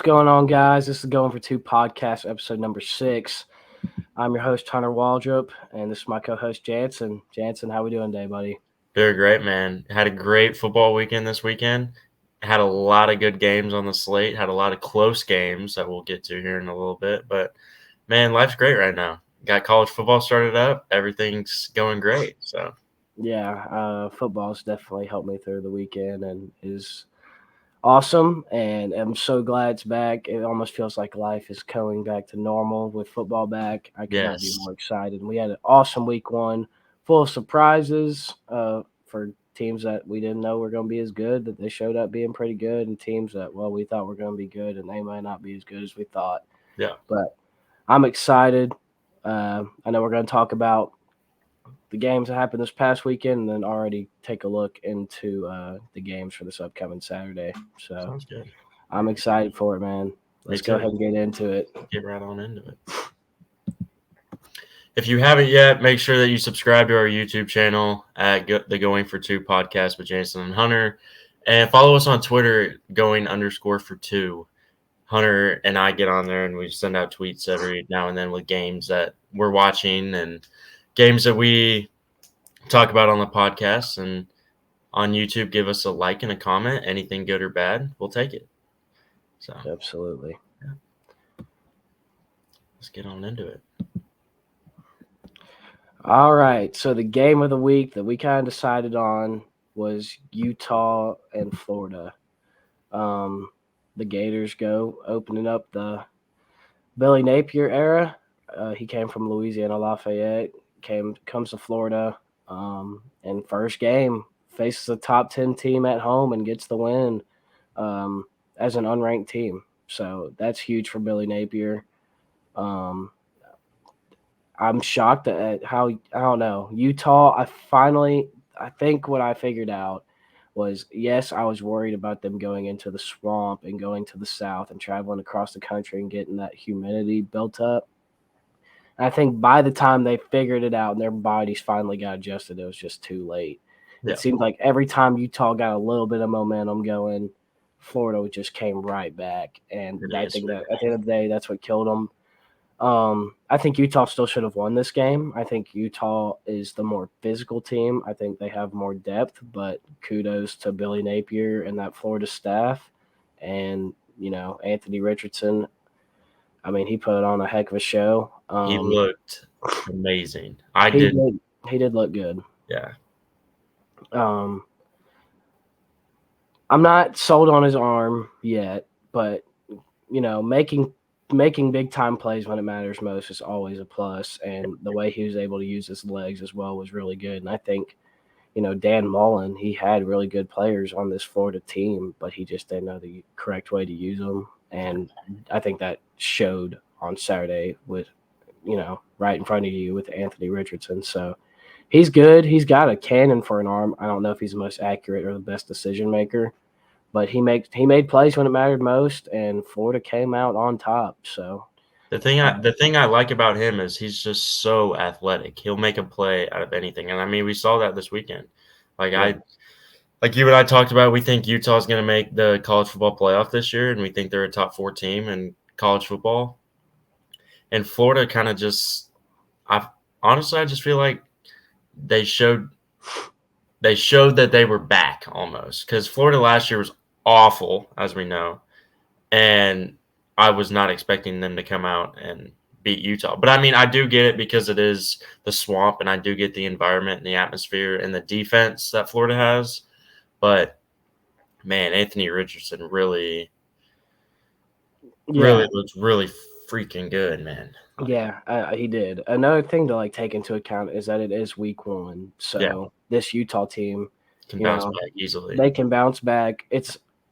What's going on, guys? This is Going for Two podcast, episode number 6. I'm your host, Hunter Waldrop, and this is my co-host, Jansen. Jansen, how we doing today, buddy? Doing great, man. Had a great football weekend this weekend. Had a lot of good games on the slate. Had a lot of close games that we'll get to here in a little bit. But, man, life's great right now. Got college football started up. Everything's going great. So, Yeah, football's definitely helped me through the weekend and is awesome, and I'm so glad it's back. It almost feels like life is going back to normal with football back. I could not be yes. more excited. We had an awesome week 1, full of surprises for teams that we didn't know were going to be as good, that they showed up being pretty good, and teams that, well, we thought were going to be good, and they might not be as good as we thought. Yeah. But I'm excited. I know we're going to talk about the games that happened this past weekend and then already take a look into the games for this upcoming Saturday. So Sounds good. I'm excited for it, man. Let's go too. ahead and get into it. Get right on into it. If you haven't yet, make sure that you subscribe to our YouTube channel at the Going for Two podcast with Jason and Hunter. And follow us on Twitter, going_for2. Hunter and I get on there and we send out tweets every now and then with games that we're watching and games that we talk about on the podcast. And on YouTube, give us a like and a comment. Anything good or bad, we'll take it. So Absolutely. let's get on into it. All right. So the game of the week that we kind of decided on was Utah and Florida. The Gators go opening up the Billy Napier era. He came from Louisiana Lafayette, comes to Florida, and first game faces a top 10 team at home and gets the win as an unranked team. So that's huge for Billy Napier. I'm shocked at how, I don't know, Utah. I think what I figured out was, yes, I was worried about them going into the swamp and going to the south and traveling across the country and getting that humidity built up. And I think by the time they figured it out and their bodies finally got adjusted, it was just too late. Yeah. It seemed like every time Utah got a little bit of momentum going, Florida just came right back. And I think that at the end of the day, that's what killed them. I think Utah still should have won this game. I think Utah is the more physical team. I think they have more depth, but kudos to Billy Napier and that Florida staff. And, Anthony Richardson, I mean, he put on a heck of a show. He looked amazing. He did look good. Yeah. I'm not sold on his arm yet, but, making big time plays when it matters most is always a plus, and the way he was able to use his legs as well was really good. And I think, Dan Mullen, he had really good players on this Florida team, but he just didn't know the correct way to use them. And I think that showed on Saturday with, right in front of you with Anthony Richardson. So he's good. He's got a cannon for an arm. I don't know if he's the most accurate or the best decision maker, but he made plays when it mattered most, and Florida came out on top. So the thing I like about him is he's just so athletic. He'll make a play out of anything, and I mean we saw that this weekend. Like you and I talked about, we think Utah's going to make the college football playoff this year, and we think they're a top 4 team in college football. And Florida kind of I just feel like they showed that they were back almost, because Florida last year was awful, as we know, and I was not expecting them to come out and beat Utah. But I mean, I do get it because it is the swamp, and I do get the environment and the atmosphere and the defense that Florida has. But man, Anthony Richardson really looks really freaking good, man. Yeah, he did. Another thing to take into account is that it is week 1, so this Utah team can bounce back easily. They can bounce back.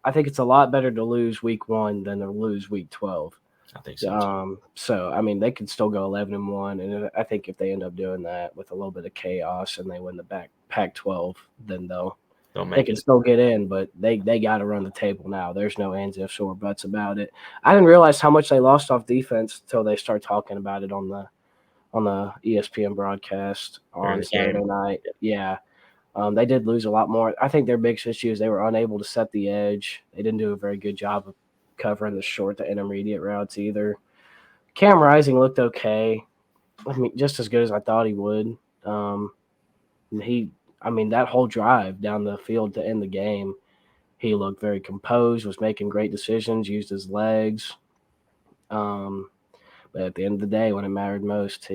I think it's a lot better to lose week 1 than to lose week 12. I think so. So I mean, they could still go 11-1, and I think if they end up doing that with a little bit of chaos and they win the Pac-12, then they can still get in, but they got to run the table now. There's no ands, ifs, or buts about it. I didn't realize how much they lost off defense until they start talking about it on the ESPN broadcast on Saturday night. Yeah. They did lose a lot more. I think their biggest issue is they were unable to set the edge. They didn't do a very good job of covering the short to intermediate routes either. Cam Rising looked okay. I mean, just as good as I thought he would. That whole drive down the field to end the game, he looked very composed, was making great decisions, used his legs. But at the end of the day, when it mattered most,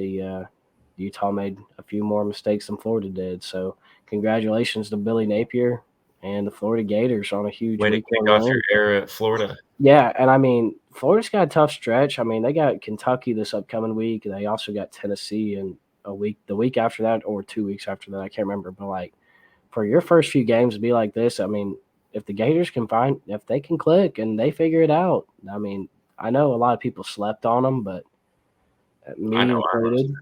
Utah made a few more mistakes than Florida did. So congratulations to Billy Napier and the Florida Gators on a huge Way to week kick one off win. your era at Florida. Yeah, and I mean, Florida's got a tough stretch. I mean, they got Kentucky this upcoming week, and they also got Tennessee in the week after that, or 2 weeks after that. I can't remember, but like for your first few games to be like this, I mean, if the Gators if they can click and they figure it out, I mean, I know a lot of people slept on them, but me included,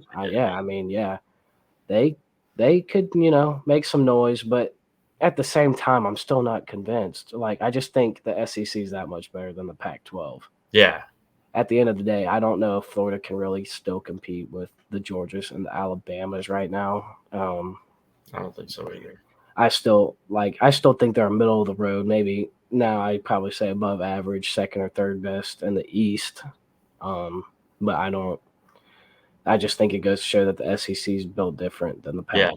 they could make some noise, but at the same time, I'm still not convinced. Like, I just think the SEC is that much better than the Pac-12. Yeah. At the end of the day, I don't know if Florida can really still compete with the Georgias and the Alabamas right now. I don't think so either. I still think they're middle of the road. Maybe now I'd probably say above average, second or third best in the East. But I just think it goes to show that the SEC is built different than the Pac,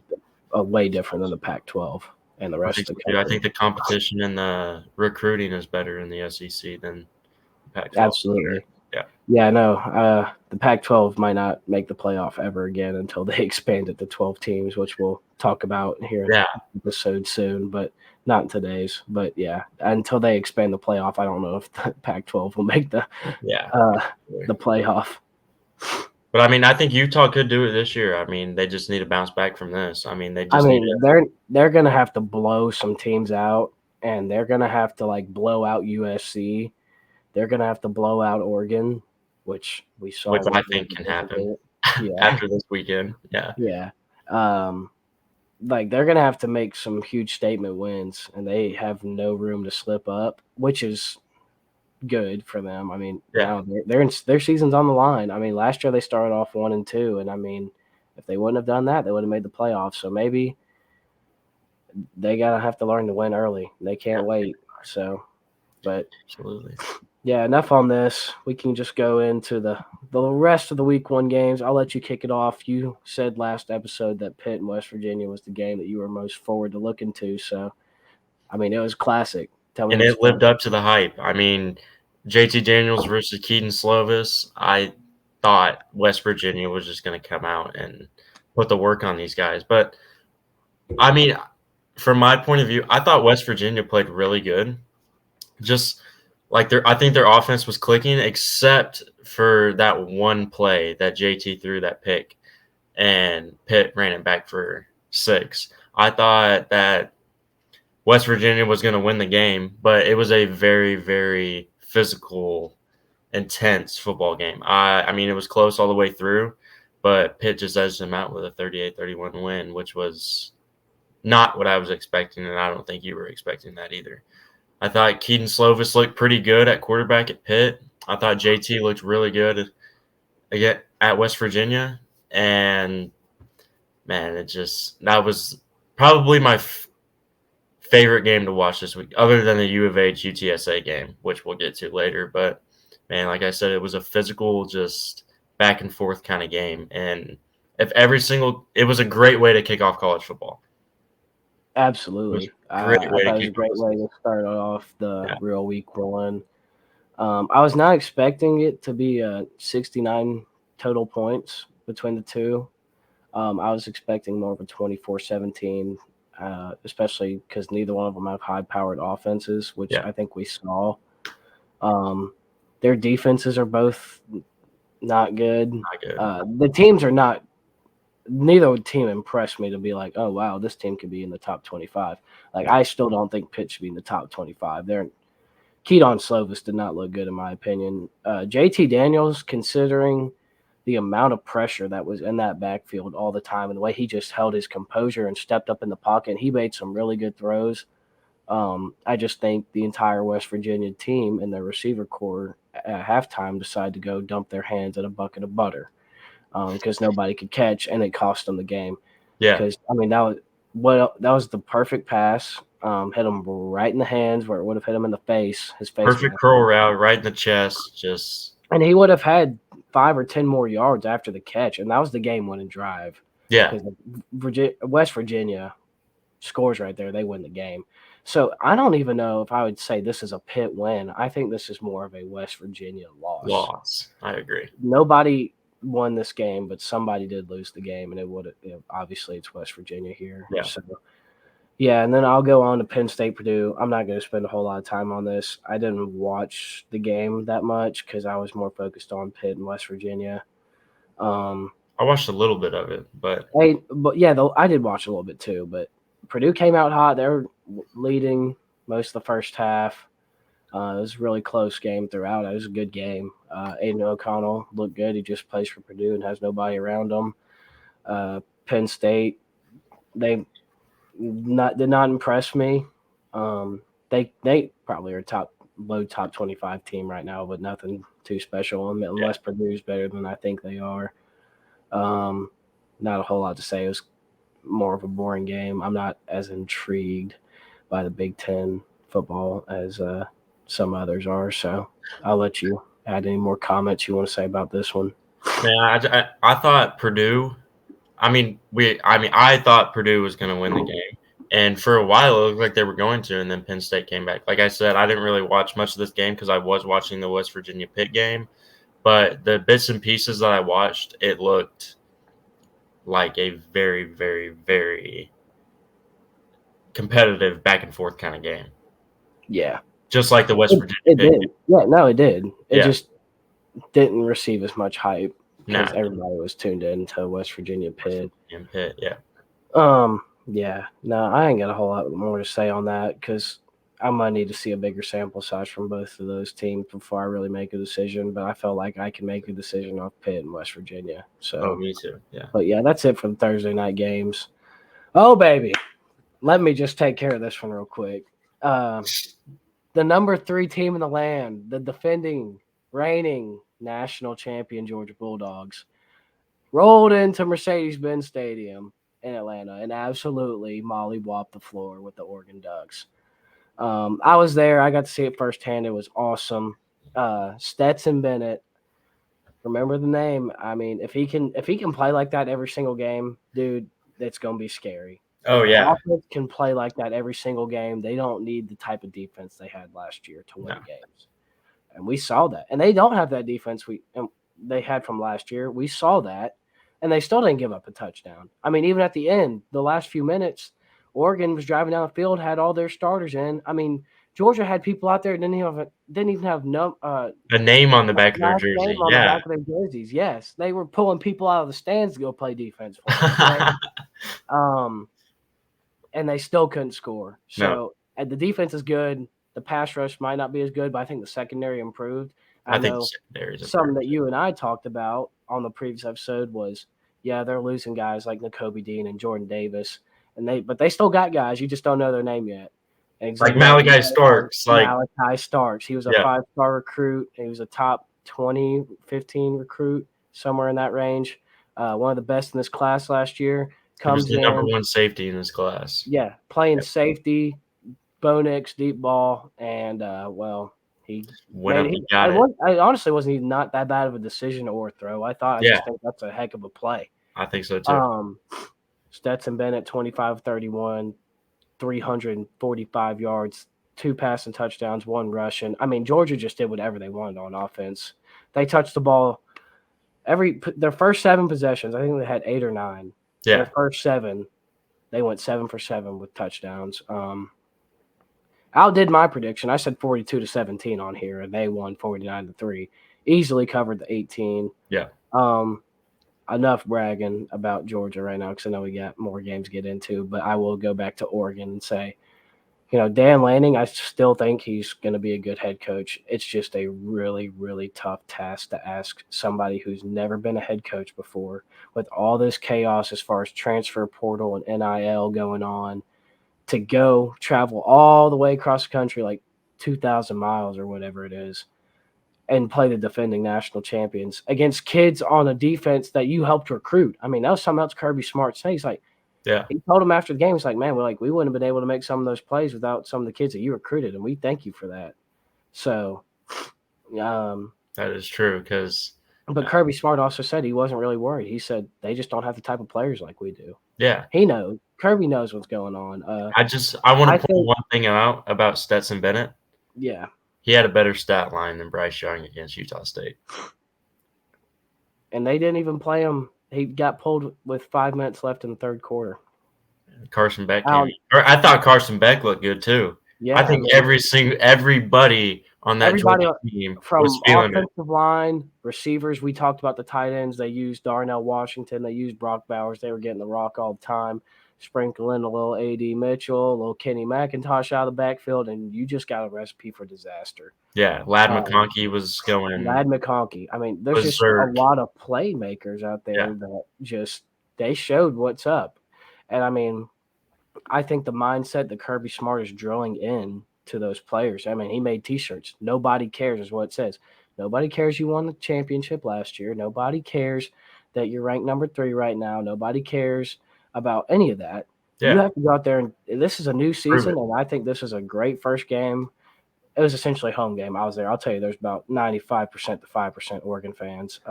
way different than the Pac-12 and the rest of the country. I think the competition and the recruiting is better in the SEC than the Pac-12. Absolutely. Yeah, no. The Pac-12 might not make the playoff ever again until they expand it to 12 teams, which we'll talk about here in the episode soon, but not in today's. But yeah, until they expand the playoff, I don't know if the Pac-12 will make the playoff. But I mean, I think Utah could do it this year. I mean, they just need to bounce back from this. I mean, they're going to have to blow some teams out, and they're going to have to blow out USC. They're going to have to blow out Oregon, which we saw. Which I think can happen after this weekend. Yeah. Yeah. They're going to have to make some huge statement wins, and they have no room to slip up, which is good for them. I mean, now their season's on the line. I mean, last year they started off 1-2, and I mean, if they wouldn't have done that, they would have made the playoffs. So maybe they gotta have to learn to win early. They can't wait. So, but absolutely. Yeah, enough on this. We can just go into the rest of the week one games. I'll let you kick it off. You said last episode that Pitt and West Virginia was the game that you were most forward to looking to. So, I mean, it was classic. Tell me, and it lived up to the hype. I mean, JT Daniels versus Keaton Slovis, I thought West Virginia was just going to come out and put the work on these guys. But, I mean, from my point of view, I thought West Virginia played really good. Just I think their offense was clicking, except for that one play that JT threw that pick, and Pitt ran it back for 6. I thought that West Virginia was going to win the game, but it was a very, very physical, intense football game. I mean, it was close all the way through, but Pitt just edged them out with a 38-31 win, which was not what I was expecting, and I don't think you were expecting that either. I thought Keaton Slovis looked pretty good at quarterback at Pitt. I thought JT looked really good again at West Virginia, and man, that was probably my favorite game to watch this week, other than the U of H UTSA game, which we'll get to later. But man, like I said, it was a physical, just back and forth kind of game, and it was a great way to kick off college football. Absolutely. I thought it was a great way to start off the real week one. I was not expecting it to be 69 total points between the two. I was expecting more of a 24-17, especially because neither one of them have high-powered offenses, which I think we saw. Their defenses are both not good. The teams are not – neither team impressed me to be like, oh, wow, this team could be in the top 25. I still don't think Pitt should be in the top 25. Keaton Slovis did not look good, in my opinion. JT Daniels, considering the amount of pressure that was in that backfield all the time and the way he just held his composure and stepped up in the pocket, and he made some really good throws. I just think the entire West Virginia team and their receiver core at halftime decided to go dump their hands in a bucket of butter. Because nobody could catch, and it cost them the game. Yeah. Because, I mean, that was the perfect pass. hit him right in the hands where it would have hit him in the face. His face, Perfect curl route right in the chest. Just and he would have had 5 or 10 more yards after the catch, and that was the game-winning drive. yeah, Because West Virginia scores right there, they win the game. So I don't even know if I would say this is a Pitt win. I think this is more of a West Virginia loss. I agree. Nobody won this game, but somebody did lose the game, and it would obviously it's West Virginia here. Yeah. So yeah, and then I'll go on to Penn State Purdue. I'm not going to spend a whole lot of time on this. I didn't watch the game that much because I was more focused on Pitt and West Virginia. I watched a little bit of it, but I did watch a little bit too. But Purdue came out hot. They were leading most of the first half. It was a really close game throughout. It was a good game. Aiden O'Connell looked good. He just plays for Purdue and has nobody around him. Penn State, they did not impress me. They probably are top 25 team right now, but nothing too special unless Purdue's better than I think they are. Not a whole lot to say. It was more of a boring game. I'm not as intrigued by the Big Ten football as some others are. So I'll let you add any more comments you want to say about this one. Man, I thought Purdue. I thought Purdue was going to win the game, and for a while it looked like they were going to, and then Penn State came back. Like I said, I didn't really watch much of this game because I was watching the West Virginia Pitt game, but the bits and pieces that I watched, it looked like a very, very, very competitive back and forth kind of game. Yeah. Just like the West Virginia Pitt did. Yeah, no, it did. It Yeah. just didn't receive as much hype because Nah. everybody was tuned in to West Virginia Pitt. And Pitt, yeah. Yeah. No, I ain't got a whole lot more to say on that because I might need to see a bigger sample size from both of those teams before I really make a decision. But I felt like I can make a decision off Pitt and West Virginia. So, Oh, me too. Yeah. but yeah, that's it for the Thursday night games. Oh, baby. Let me just take care of this one real quick. The number 3 team in the land, the defending, reigning national champion Georgia Bulldogs, rolled into Mercedes-Benz Stadium in Atlanta and absolutely mollywopped the floor with the Oregon Ducks. I was there. I got to see it firsthand. It was awesome. Stetson Bennett, remember the name. I mean, if he can play like that every single game, dude, it's going to be scary. Oh, yeah. Offense can play like that every single game. They don't need the type of defense they had last year to win games. And we saw that. And they don't have that defense they had from last year. We saw that. And they still didn't give up a touchdown. I mean, even at the end, the last few minutes, Oregon was driving down the field, had all their starters in. I mean, Georgia had people out there that didn't even have a name on the back of their jersey. The back of their jerseys. Yes, they were pulling people out of the stands to go play defense for them. Right? And they still couldn't score. So the defense is good. The pass rush might not be as good, but I think the secondary improved. I think the secondary is something that you and I talked about on the previous episode was, they're losing guys like Nakobe Dean and Jordan Davis, but they still got guys. You just don't know their name yet. Like Malachi Starks. Malachi Starks. He was a 5-star recruit. He was a top 20, 15 recruit, somewhere in that range. One of the best in this class last year. Comes in. Number 1 safety in this class. Yeah, playing safety, Bo Nix, deep ball, and he got it. It honestly wasn't even not that bad of a decision or throw. I just think that's a heck of a play. I think so too. Stetson Bennett, 25-31, 345 yards, 2 passing touchdowns, 1 rushing. I mean, Georgia just did whatever they wanted on offense. They touched the ball their first 7 possessions. I think they had 8 or 9. Yeah. Their first 7, they went 7 for 7 with touchdowns. Outdid my prediction. I said 42-17 on here, and they won 49-3. Easily covered the 18. Yeah. Enough bragging about Georgia right now because I know we got more games to get into, but I will go back to Oregon and say, Dan Lanning, I still think he's going to be a good head coach. It's just a really, really tough task to ask somebody who's never been a head coach before with all this chaos as far as transfer portal and NIL going on to go travel all the way across the country, like 2,000 miles or whatever it is, and play the defending national champions against kids on a defense that you helped recruit. I mean, that was something else Kirby Smart said. He's like, Yeah. He told him after the game, he's like, man, we wouldn't have been able to make some of those plays without some of the kids that you recruited, and we thank you for that. So, that is true because. But Kirby Smart also said he wasn't really worried. He said they just don't have the type of players like we do. Yeah. He knows. Kirby knows what's going on. I want to pull one thing out about Stetson Bennett. Yeah. He had a better stat line than Bryce Young against Utah State. And they didn't even play him. He got pulled with 5 minutes left in the third quarter. Carson Beck came. I thought Carson Beck looked good too. Yeah, I think everybody on that Georgia team from was feeling offensive line, receivers. We talked about the tight ends. They used Darnell Washington. They used Brock Bowers. They were getting the rock all the time. Sprinkle in a little A.D. Mitchell, a little Kenny McIntosh out of the backfield, and you just got a recipe for disaster. Yeah, Ladd McConkey was going. Ladd McConkey. I mean, there's just a lot of playmakers out there that just they showed what's up. And, I mean, I think the mindset that Kirby Smart is drilling in to those players. I mean, he made T-shirts. Nobody cares is what it says. Nobody cares you won the championship last year. Nobody cares that you're ranked number 3 right now. Nobody cares about any of that. Yeah. You have to go out there, and this is a new season, and I think this is a great first game. It was essentially a home game. I was there. I'll tell you, there's about 95% to 5% Oregon fans.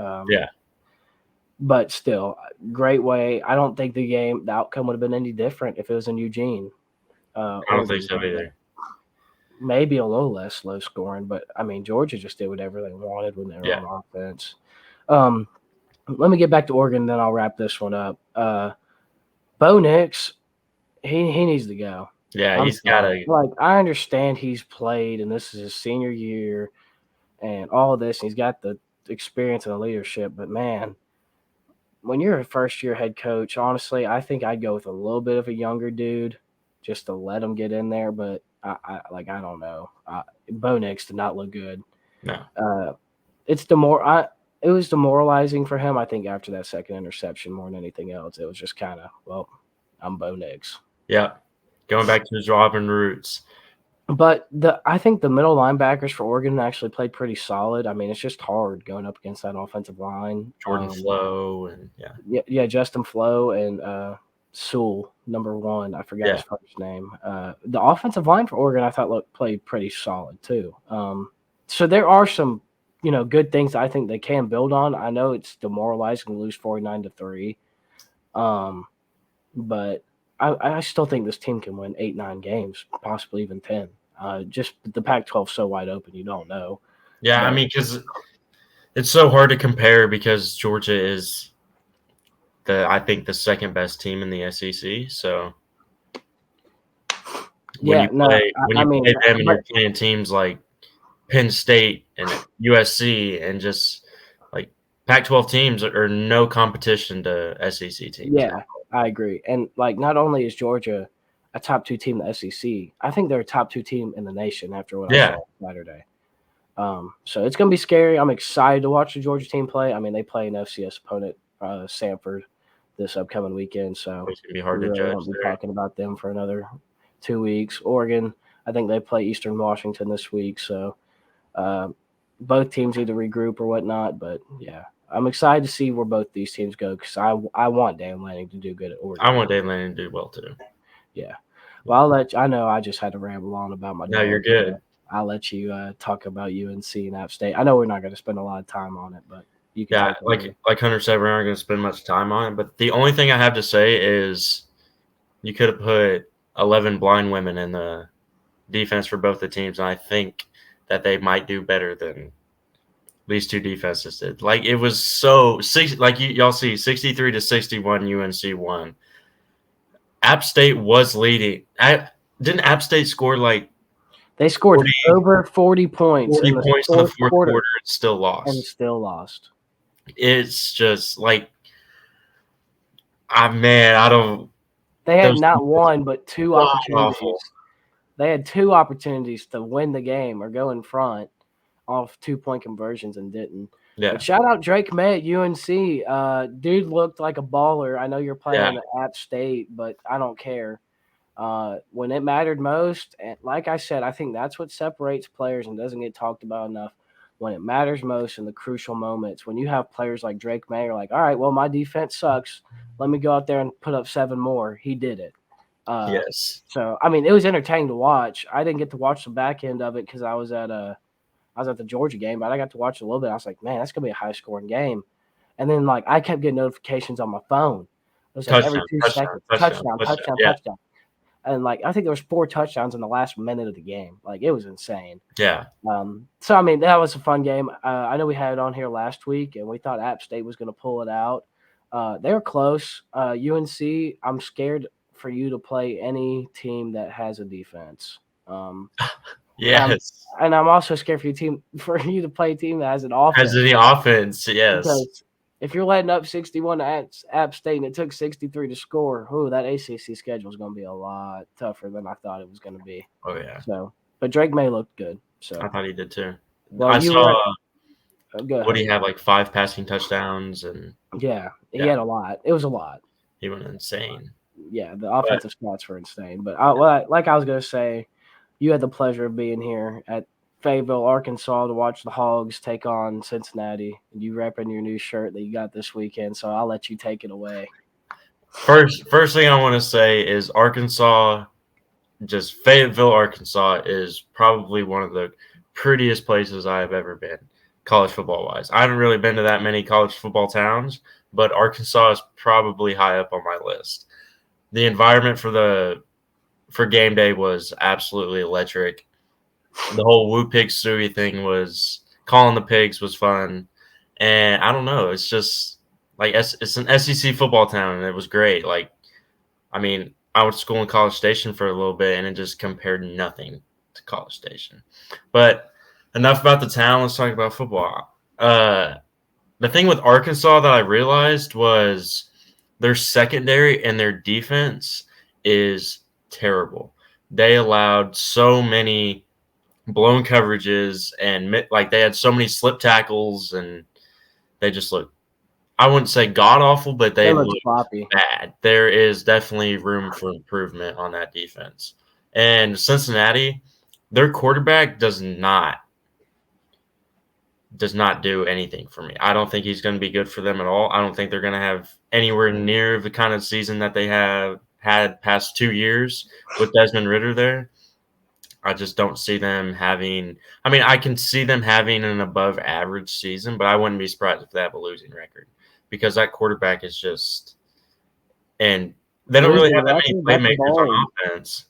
But still, great way. I don't think the outcome would have been any different if it was in Eugene. I don't think so either. Maybe a little less low scoring, but I mean, Georgia just did whatever they wanted when they were on offense. Let me get back to Oregon, then I'll wrap this one up. Bo Nix, he needs to go. Yeah, he's got to. Like, I understand he's played, and this is his senior year, and all of this. And he's got the experience and the leadership, but man, when you're a first-year head coach, honestly, I think I'd go with a little bit of a younger dude just to let him get in there. But I don't know. Bo Nix did not look good. No. It was demoralizing for him, I think, after that second interception more than anything else. It was just kind of, well, I'm Bo Nix. Yeah, going back to his Auburn roots. But I think the middle linebackers for Oregon actually played pretty solid. I mean, it's just hard going up against that offensive line. Jordan Flo and yeah, Justin Flo and Sewell, number 1. I forgot his first name. The offensive line for Oregon, I thought played pretty solid too. So there are some, good things I think they can build on. I know it's demoralizing to lose 49-3, but I still think this team can win 8-9 games, possibly even 10. Just the Pac-12 is so wide open, you don't know. Yeah, I mean, because it's so hard to compare because Georgia is I think the second best team in the SEC. So when you play them and you're playing teams like Penn State and USC and just like Pac-12 teams are no competition to SEC teams. Yeah, I agree. And not only is Georgia a top 2 team in the SEC, I think they're a top 2 team in the nation after what I saw Saturday. So it's going to be scary. I'm excited to watch the Georgia team play. I mean, they play an FCS opponent, Samford, this upcoming weekend. So it's going to be hard to judge. Won't be talking about them for another 2 weeks. Oregon, I think they play Eastern Washington this week. So both teams either regroup or whatnot. But, yeah, I'm excited to see where both these teams go because I want Dan Lanning to do good at Oregon. I want Dan Lanning to do well too. Yeah. Well, I know I just had to ramble on about my dog. No, you're good. I'll let you talk about UNC and App State. I know we're not going to spend a lot of time on it, but you can. Yeah, like Hunter said, we're not going to spend much time on it. But the only thing I have to say is you could have put 11 blind women in the defense for both the teams, and I think that they might do better than these 2 defenses did. Like, it was so y'all see 63-61 UNC won. App State was leading. Didn't App State score they scored over 40 points. 40 points in the fourth quarter and still lost. It's just I don't. They had not one but 2 opportunities. Awful. They had 2 opportunities to win the game or go in front off 2-point conversions and didn't. Yeah. But shout out Drake May at UNC. Dude looked like a baller. I know you're playing at App State, but I don't care. When it mattered most, and like I said, I think that's what separates players and doesn't get talked about enough. when it matters most in the crucial moments, when you have players like Drake May are like, all right, well, my defense sucks. Let me go out there and put up 7 more. He did it. Yes. So I mean, it was entertaining to watch. I didn't get to watch the back end of it because I was at the Georgia game, but I got to watch a little bit. I was like, man, that's gonna be a high scoring game. And then like I kept getting notifications on my phone. It was like every Touchdown, 2 seconds, touchdown, touchdown, Yeah. touchdown. And like I think there was 4 touchdowns in the last minute of the game. Like it was insane. Yeah. So I mean that was a fun game. I know we had it on here last week, and we thought App State was going to pull it out. They were close. UNC, I'm scared for you to play any team that has a defense. Yes. And I'm also scared for you to play a team that has an offense. Has any offense? Yes. Because if you're letting up 61 to App State and it took 63 to score, that ACC schedule is going to be a lot tougher than I thought it was going to be. Oh yeah. So, but Drake May looked good. So I thought he did too. well, I saw. What do you have? Like 5 passing touchdowns and. Yeah, he had a lot. It was a lot. He went insane. Yeah, the offensive stats were insane. But like I was going to say, you had the pleasure of being here at Fayetteville, Arkansas, to watch the Hogs take on Cincinnati. And you repping your new shirt that you got this weekend, so I'll let you take it away. First thing I want to say is Arkansas, just Fayetteville, Arkansas is probably one of the prettiest places I have ever been, college football wise. I haven't really been to that many college football towns, but Arkansas is probably high up on my list. The environment for game day was absolutely electric. The whole Woo Pig Suey thing was calling the pigs was fun. And I don't know, it's just like it's an SEC football town, and it was great. Like, I mean, I went to school in College Station for a little bit, and it just compared nothing to College Station. But enough about the town. Let's talk about football. The thing with Arkansas that I realized was their secondary and their defense is terrible. They allowed so many blown coverages and like they had so many slip tackles, and they just looked, I wouldn't say god awful, but they looked sloppy. Bad. There is definitely room for improvement on that defense. And Cincinnati, their quarterback does not do anything for me. I don't think he's going to be good for them at all. I don't think they're going to have anywhere near the kind of season that they have had past 2 years with Desmond Ridder there. I just don't see them having – I mean, I can see them having an above-average season, but I wouldn't be surprised if they have a losing record because that quarterback is just – and they don't really have that many playmakers on offense.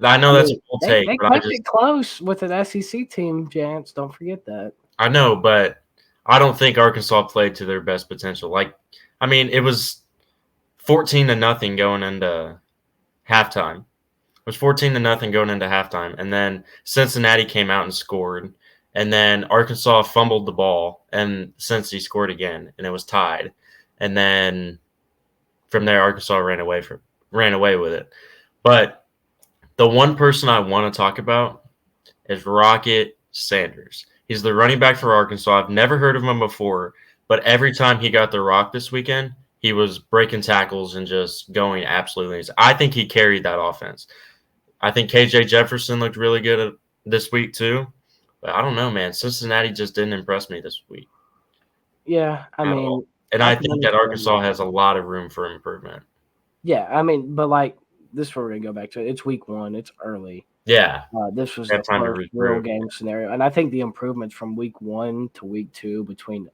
I know that's a bold take. They kept it close with an SEC team, Jance. Don't forget that. I know, but I don't think Arkansas played to their best potential. Like, I mean, it was 14-0 going into halftime. It was 14-0 going into halftime, and then Cincinnati came out and scored, and then Arkansas fumbled the ball, and Cincy scored again, and it was tied. And then from there, Arkansas ran away with it. But the one person I want to talk about is Rocket Sanders. He's the running back for Arkansas. I've never heard of him before, but every time he got the rock this weekend, he was breaking tackles and just going absolutely insane. I think he carried that offense. I think KJ Jefferson looked really good this week too. But I don't know, man. Cincinnati just didn't impress me this week. Yeah, I mean. And I think that Arkansas has a lot of room for improvement. Yeah, I mean, but like this is where we're going to go back to it. It's week 1. It's early. Yeah. This was the first real game scenario. And I think the improvements from week 1 to week 2 between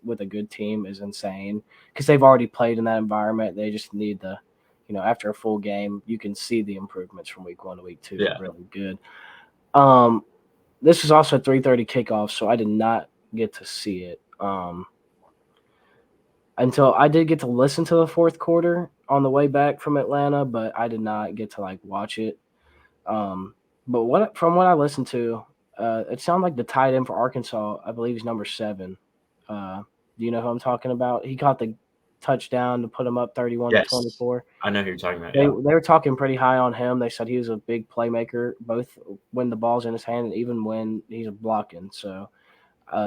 with a good team is insane because they've already played in that environment. They just need after a full game, you can see the improvements from week 1 to week 2. Yeah. Really good. This is also a 3:30 kickoff, so I did not get to see it until I did get to listen to the fourth quarter on the way back from Atlanta, but I did not get to watch it. But from what I listened to, it sounded like the tight end for Arkansas, I believe he's number 7. Do you know who I'm talking about? He caught the touchdown to put him up 31-24. I know who you're talking about. They were talking pretty high on him. They said he was a big playmaker, both when the ball's in his hand and even when he's blocking. So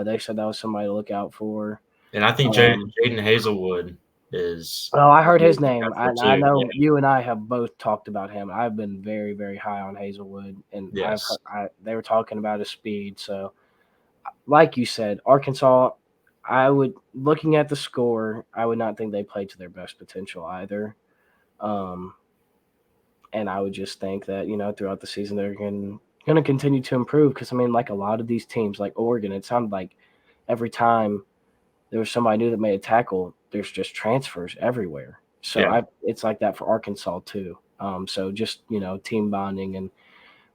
they said that was somebody to look out for. And I think Jaden Hazelwood is. Oh, I heard his name. I know you and I have both talked about him. I've been very, very high on Hazelwood, and they were talking about his speed. So like you said, Arkansas, looking at the score, I would not think they played to their best potential either. Um, and I would just think that, throughout the season, they're going to continue to improve because, I mean, like a lot of these teams, like Oregon, it sounded like every time there was somebody new that made a tackle, there's just transfers everywhere. So Yeah. it's like that for Arkansas too. So just, team bonding and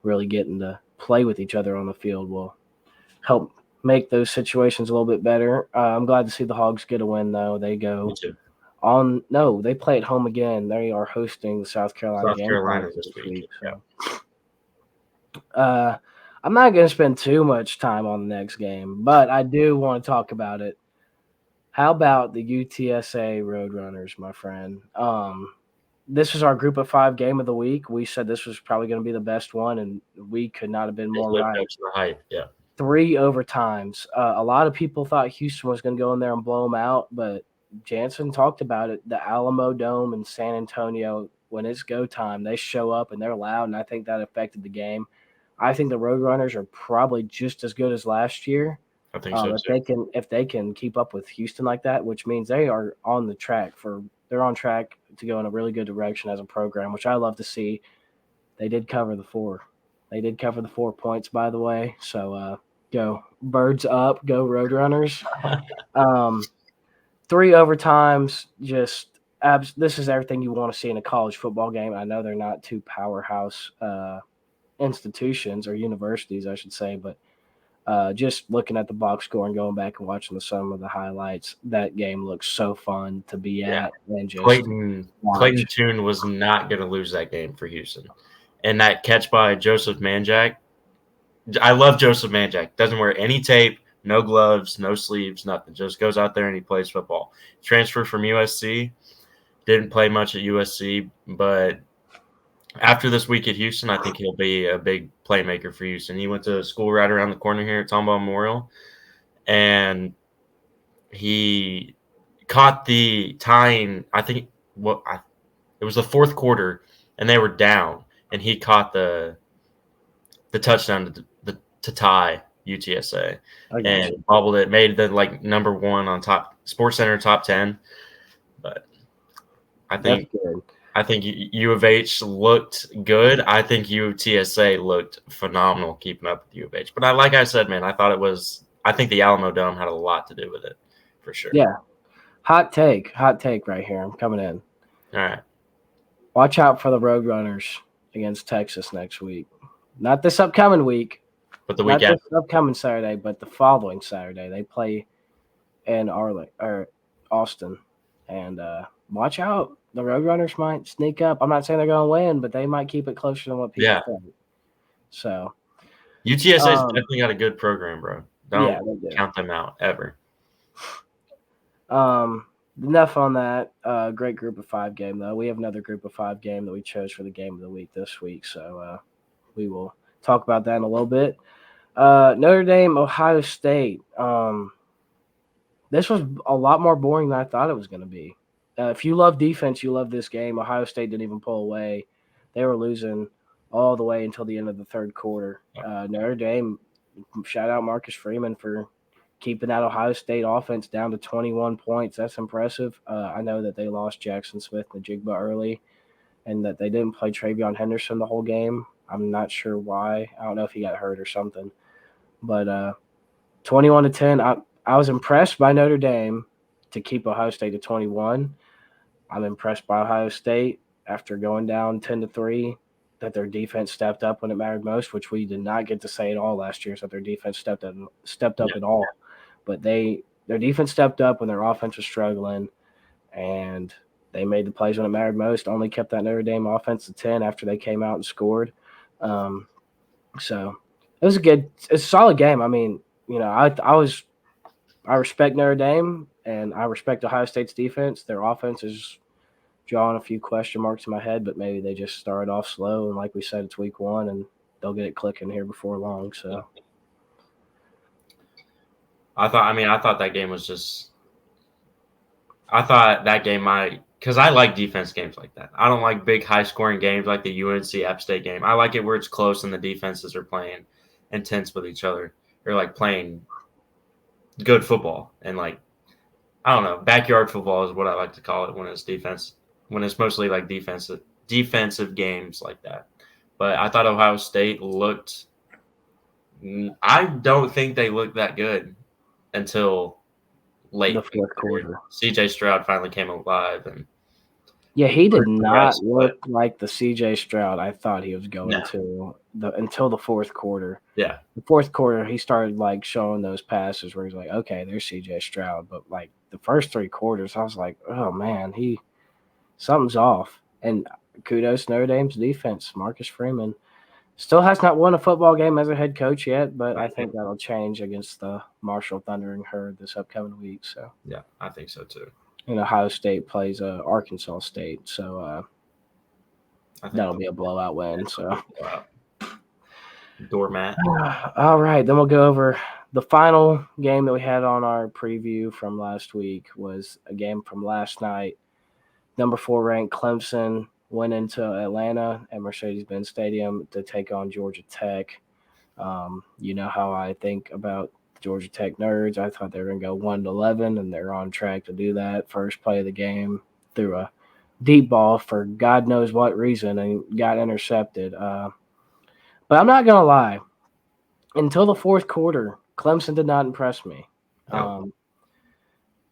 really getting to play with each other on the field will help make those situations a little bit better. I'm glad to see the Hogs get a win, though. They Me go too. they play at home again. They are hosting the South Carolina South Carolina Gamecocks this this week. week. Yeah. So, I'm not going to spend too much time on the next game, but I do want to talk about it. How about the UTSA Roadrunners, my friend? This was our Group of 5 game of the week. We said this was probably going to be the best one, and we could not have been It more lived right. up to the hype. Yeah. 3 overtimes. A lot of people thought Houston was going to go in there and blow them out, but Jansen talked about it. The Alamo Dome in San Antonio, when it's go time, they show up and they're loud, and I think that affected the game. I think the Roadrunners are probably just as good as last year. I think so too. If they can keep up with Houston like that, which means they're on track to go in a really good direction as a program, which I love to see. They did cover the 4. They did cover the 4 points, by the way. So go Birds up, go Roadrunners. 3 overtimes, this is everything you want to see in a college football game. I know they're not 2 powerhouse institutions or universities, I should say, but just looking at the box score and going back and watching some of the highlights, that game looks so fun to be at and just Clayton watch. Tune was not going to lose that game for Houston. And that catch by Joseph Manjack, I love Joseph Manjack. Doesn't wear any tape, no gloves, no sleeves, nothing. Just goes out there and he plays football. Transferred from USC, didn't play much at USC, but after this week at Houston, I think he'll be a big playmaker for Houston. He went to school right around the corner here at Tomball Memorial, and he caught the tying. I think it was the fourth quarter, and they were down, and he caught the touchdown to tie UTSA and bobbled it, made the number 1 on top Sports Center top 10. But I think U of H looked good. I think UTSA looked phenomenal keeping up with U of H. But like I said, man, I think the Alamo Dome had a lot to do with it for sure. Yeah. Hot take right here. I'm coming in. All right. Watch out for the Roadrunners against Texas next week. Not this upcoming week, but the week after. Not this upcoming Saturday, but the following Saturday. They play in Austin. And watch out. The Roadrunners might sneak up. I'm not saying they're going to win, but they might keep it closer than what people think. So UTSA's definitely got a good program, bro. Don't count them out ever. Enough on that. Great Group of 5 game, though. We have another Group of 5 game that we chose for the game of the week this week, so we will talk about that in a little bit. Notre Dame, Ohio State. This was a lot more boring than I thought it was going to be. If you love defense, you love this game. Ohio State didn't even pull away. They were losing all the way until the end of the third quarter. Notre Dame, shout out Marcus Freeman for keeping that Ohio State offense down to 21 points. That's impressive. I know that they lost Jackson Smith and Jigba early and that they didn't play Travion Henderson the whole game. I'm not sure why. I don't know if he got hurt or something. But 21-10, I was impressed by Notre Dame to keep Ohio State to 21. I'm impressed by Ohio State after going down 10-3 that their defense stepped up when it mattered most, which we did not get to say at all last year, so their defense stepped up at all. But their defense stepped up when their offense was struggling, and they made the plays when it mattered most, only kept that Notre Dame offense to 10 after they came out and scored. So it was a solid game. I mean, I respect Notre Dame, and I respect Ohio State's defense. Their offense is drawing a few question marks in my head, but maybe they just started off slow. And like we said, it's week 1, and they'll get it clicking here before long. So I thought that game was just – I thought that game might – because I like defense games like that. I don't like big, high-scoring games like the UNC App State game. I like it where it's close and the defenses are playing intense with each other. They're playing good football and like I don't know, backyard football is what I like to call it when it's mostly like defensive games like that. But I thought Ohio State looked. I don't think they looked that good until The late in fourth the period. quarter. C.J. Stroud finally came alive and Yeah, he did not progressed, but look like the C.J. Stroud I thought he was going no, to until the fourth quarter. yeah, The fourth quarter, he started like showing those passes where he's like, okay, there's C.J. Stroud. But like the first three quarters, I was like, oh man, something's off. And kudos to Notre Dame's defense. Marcus Freeman still has not won a football game as a head coach yet, but I think that'll change against the Marshall Thundering Herd this upcoming week. So, yeah, I think so too. and Ohio State plays Arkansas State, so I think that'll be a blowout win. So, doormat. all right, then we'll go over the final game that we had on our preview from last week was a game from last night. Number 4 ranked Clemson went into Atlanta at Mercedes-Benz Stadium to take on Georgia Tech. You know how I think about Georgia Tech nerds. I thought they were going to go 1-11, and they're on track to do that. First play of the game threw a deep ball for God knows what reason and got intercepted. But I'm not going to lie. Until the fourth quarter, Clemson did not impress me. No.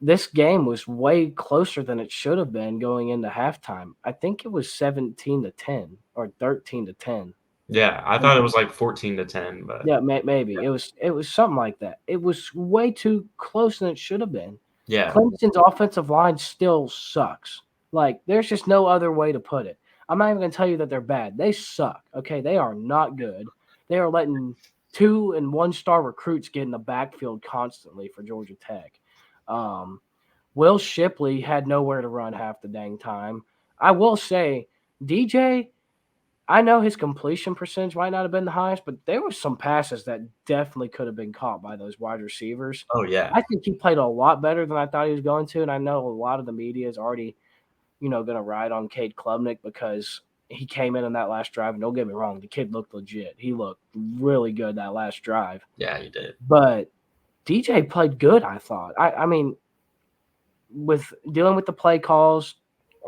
This game was way closer than it should have been going into halftime. I think it was 17-10 or 13-10. Yeah, I thought it was like 14-10, but Yeah, maybe it was something like that. It was way too close than it should have been. yeah, Clemson's offensive line still sucks. Like there's just no other way to put it. I'm not even going to tell you that they're bad. They suck. Okay, they are not good. They are letting 2- and 1-star recruits get in the backfield constantly for Georgia Tech. Will Shipley had nowhere to run half the dang time. I will say, DJ, I know his completion percentage might not have been the highest, but there were some passes that definitely could have been caught by those wide receivers. oh yeah, I think he played a lot better than I thought he was going to, and I know a lot of the media is already, going to ride on Cade Klubnik because he came in that last drive, and don't get me wrong, the kid looked legit. He looked really good that last drive. yeah, he did. But DJ played good, I thought. I mean, with dealing with the play calls,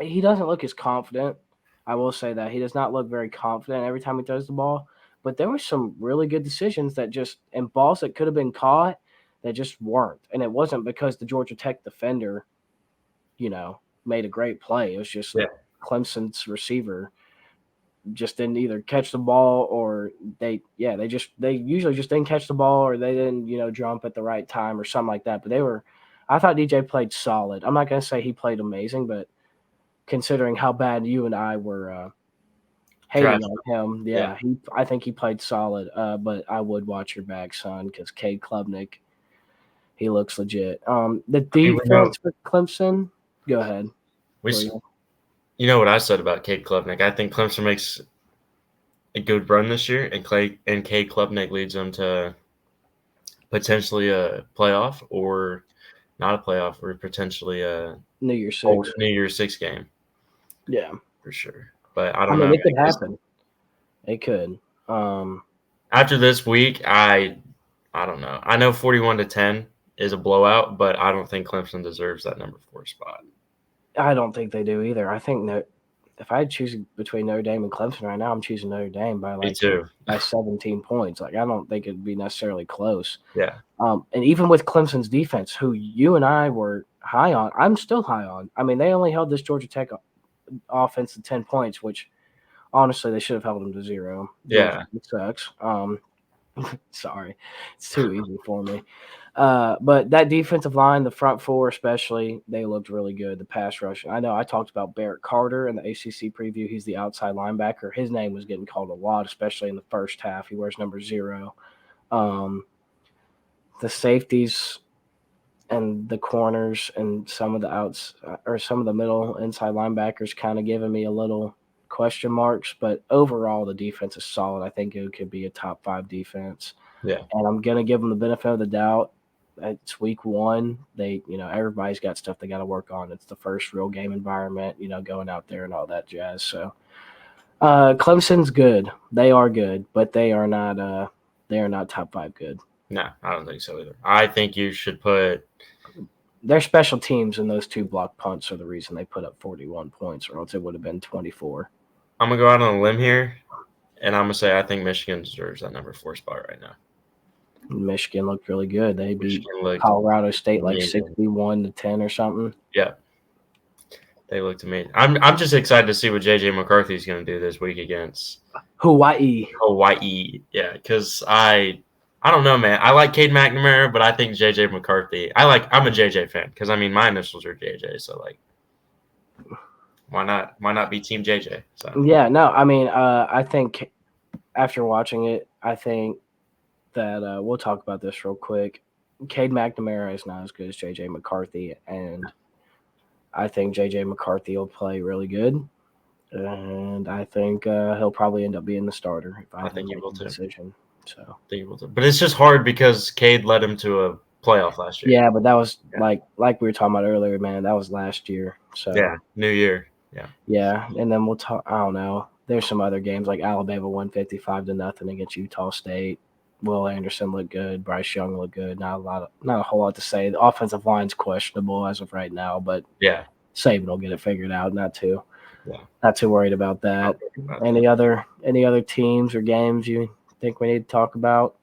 he doesn't look as confident. I will say that. He does not look very confident every time he throws the ball. But there were some really good decisions that just – and balls that could have been caught that just weren't. And it wasn't because the Georgia Tech defender, made a great play. It was just Clemson's receiver just didn't either catch the ball or they usually just didn't catch the ball or they didn't, jump at the right time or something like that. But I thought DJ played solid. I'm not going to say he played amazing, but considering how bad you and I were hating on him, I think he played solid. But I would watch your back, son, because Cade Klubnik, he looks legit. The defense for Clemson, go ahead. You know what I said about Cade Klubnik. I think Clemson makes a good run this year, and Cade Klubnik leads them to potentially a playoff or not a playoff or potentially a New Year's 6 game. Yeah, for sure. But I don't know. It could happen. It could. After this week, I don't know. I know 41-10 is a blowout, but I don't think Clemson deserves that number 4 spot. I don't think they do either. I think that if I choose between Notre Dame and Clemson right now, I'm choosing Notre Dame by by 17 points. Like I don't think it'd be necessarily close. Yeah. And even with Clemson's defense, who you and I were high on, I'm still high on. I mean, they only held this Georgia Tech offense to 10 points, which honestly they should have held them to 0. Yeah. It sucks. Sorry. It's too easy for me. But that defensive line, the front 4 especially, they looked really good. The pass rush. I know I talked about Barrett Carter in the ACC preview. He's the outside linebacker. His name was getting called a lot, especially in the first half. He wears number 0. The safeties and the corners and some of the middle inside linebackers kind of giving me a little question marks, but overall the defense is solid. I think it could be a top 5 defense. Yeah. And I'm going to give them the benefit of the doubt. It's week 1. They, everybody's got stuff they got to work on. It's the first real game environment, going out there and all that jazz. So Clemson's good. They are good, but they are not top 5 good. No, I don't think so either. I think you should put Their special teams and those 2 block punts are the reason they put up 41 points, or else it would have been 24. I'm gonna go out on a limb here, and I'm gonna say I think Michigan deserves that number 4 spot right now. Michigan looked really good. They beat Michigan looked Colorado State like amazing. 61-10 or something. Yeah, they looked amazing. I'm just excited to see what JJ McCarthy is gonna do this week against Hawaii. Hawaii. Yeah, because I don't know, man. I like Cade McNamara, but I think JJ McCarthy. I'm a JJ fan because I mean my initials are JJ, so like why not be Team JJ? So Yeah, no, I mean, I think after watching it, I think that we'll talk about this real quick. Cade McNamara is not as good as JJ McCarthy, and I think JJ McCarthy will play really good. And I think he'll probably end up being the starter if I had to think he make will a too. decision. So but it's just hard because Cade led him to a playoff last year. yeah, but that was like we were talking about earlier, man. That was last year. So Yeah, New Year. yeah, and then we'll talk. I don't know. There's some other games like Alabama won 55-0 against Utah State. Will Anderson looked good. Bryce Young looked good. Not a whole lot to say. The offensive line's questionable as of right now, but Yeah, Saban will get it figured out. Not too worried about that. About Any other teams or games you think we need to talk about?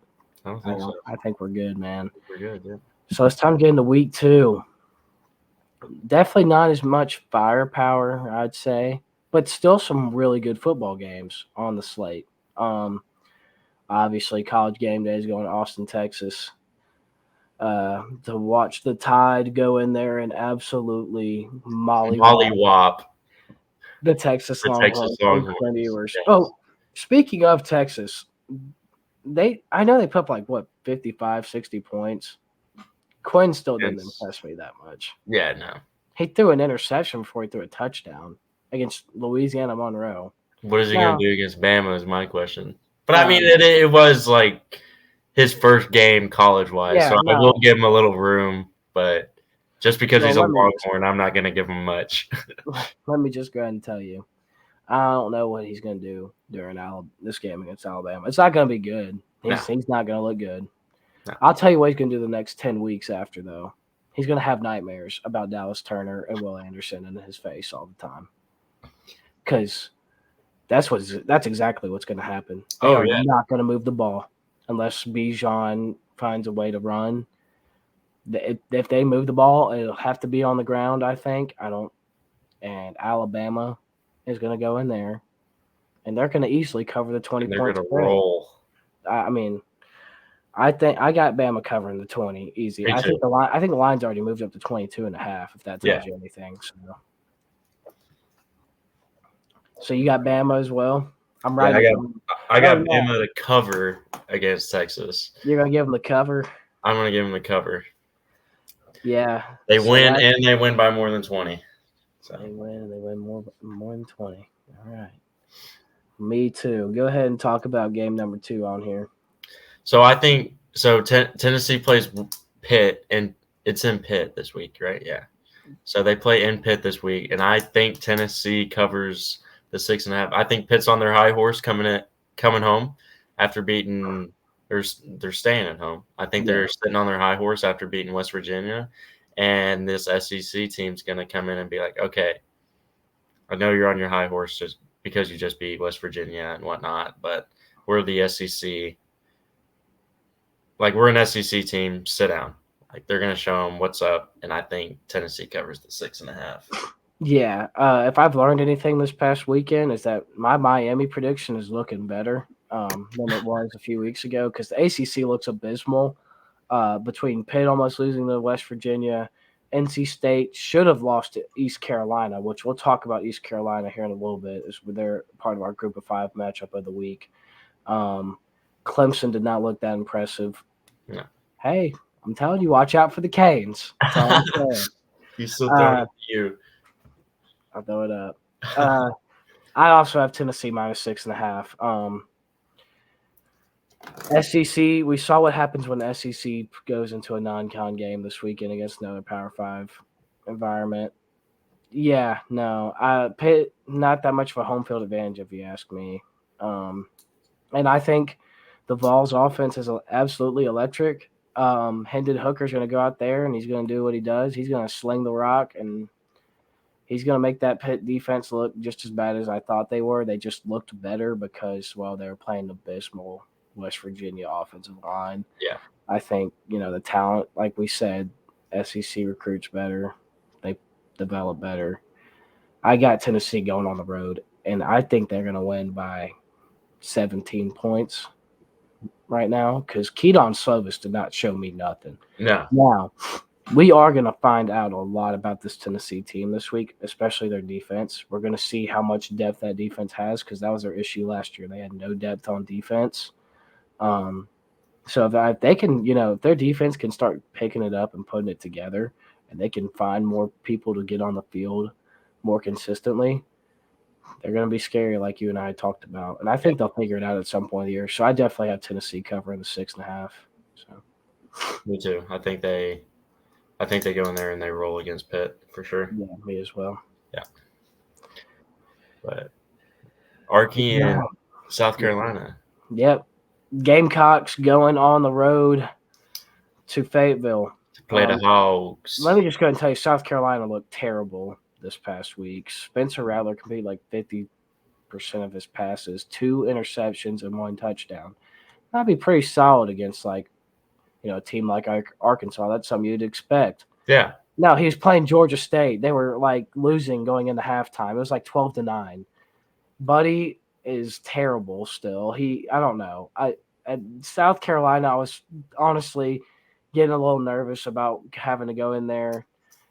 I don't think so. I think we're good, man. We're good. Yeah. So it's time to get into week 2. Definitely not as much firepower, I'd say, but still some really good football games on the slate. Obviously, College Game Day is going to Austin, Texas, to watch the Tide go in there and absolutely Mollywop. the Texas Longhorns. Yes. Oh, speaking of Texas, I know they put up like, 55, 60 points. Quinn still didn't impress me that much. Yeah, no. He threw an interception before he threw a touchdown against Louisiana Monroe. What is he going to do against Bama is my question. But I mean, it was like his first game college-wise, so I will give him a little room. But just because he's a Longhorn, I'm not going to give him much. Let me just go ahead and tell you. I don't know what he's going to do during this game against Alabama. It's not going to be good. He's not going to look good. No. I'll tell you what he's going to do the next 10 weeks after, though. He's going to have nightmares about Dallas Turner and Will Anderson in his face all the time. Because that's exactly what's going to happen. They are not going to move the ball unless Bijan finds a way to run. If they move the ball, it'll have to be on the ground, I think. And Alabama is going to go in there, and they're going to easily cover the 20 points. They're going to roll. I mean, I think I got Bama covering the 20 easy. I think the line's already moved up to 22.5. If that tells you anything. So you got Bama as well. I'm right. I got Bama to cover against Texas. You're gonna give them the cover. I'm gonna give them the cover. Yeah. They win and they win by more than 20. So they win more than 20. All right. Me too. Go ahead and talk about game number 2 on here. So I think Tennessee plays Pitt, and it's in Pitt this week, right? Yeah. So they play in Pitt this week, and I think Tennessee covers the 6.5. I think Pitt's on their high horse coming home after beating. They're staying at home. I think they're sitting on their high horse after beating West Virginia, and this SEC team's going to come in and be like, okay, I know you're on your high horse just because you just beat West Virginia and whatnot, but we're the SEC. Like, we're an SEC team. Sit down. Like, they're going to show them what's up, and I think Tennessee covers the 6.5. Yeah. If I've learned anything this past weekend is that my Miami prediction is looking better than it was a few weeks ago because the ACC looks abysmal between Pitt almost losing to West Virginia. NC State should have lost to East Carolina, which we'll talk about East Carolina here in a little bit. They're part of our Group of 5 matchup of the week. Clemson did not look that impressive. No. Hey, I'm telling you, watch out for the Canes. That's all I'm saying. You still throwing it to you. I'll throw it up. I also have Tennessee minus 6.5. SEC, we saw what happens when the SEC goes into a non-con game this weekend against another Power 5 environment. Yeah, no. Pitt, not that much of a home field advantage if you ask me. And I think The Vols offense is absolutely electric. Hendon Hooker's going to go out there and he's going to do what he does. He's going to sling the rock and he's going to make that Pitt defense look just as bad as I thought they were. They just looked better because, well, they were playing the abysmal West Virginia offensive line. Yeah. I think, the talent, like we said, SEC recruits better. They develop better. I got Tennessee going on the road, and I think they're going to win by 17 points right now because Keaton Slovis did not show me nothing. No. Now, we are going to find out a lot about this Tennessee team this week, especially their defense. We're going to see how much depth that defense has because that was their issue last year. They had no depth on defense. So if they can, if their defense can start picking it up and putting it together and they can find more people to get on the field more consistently, they're going to be scary like you and I talked about. And I think they'll figure it out at some point of the year. So I definitely have Tennessee covering the 6.5. So me too. I think they go in there and they roll against Pitt for sure. Yeah, me as well. Yeah. But Arky and South Carolina. Yep. Gamecocks going on the road to Fayetteville. To play the Hogs. Let me just go ahead and tell you, South Carolina looked terrible this past week. Spencer Rattler completed like 50% of his passes, 2 interceptions and 1 touchdown. That'd be pretty solid against a team like Arkansas. That's something you'd expect. Yeah. No, he was playing Georgia State. They were losing going into halftime. It was 12-9. Buddy is terrible still. I don't know. At South Carolina, I was honestly getting a little nervous about having to go in there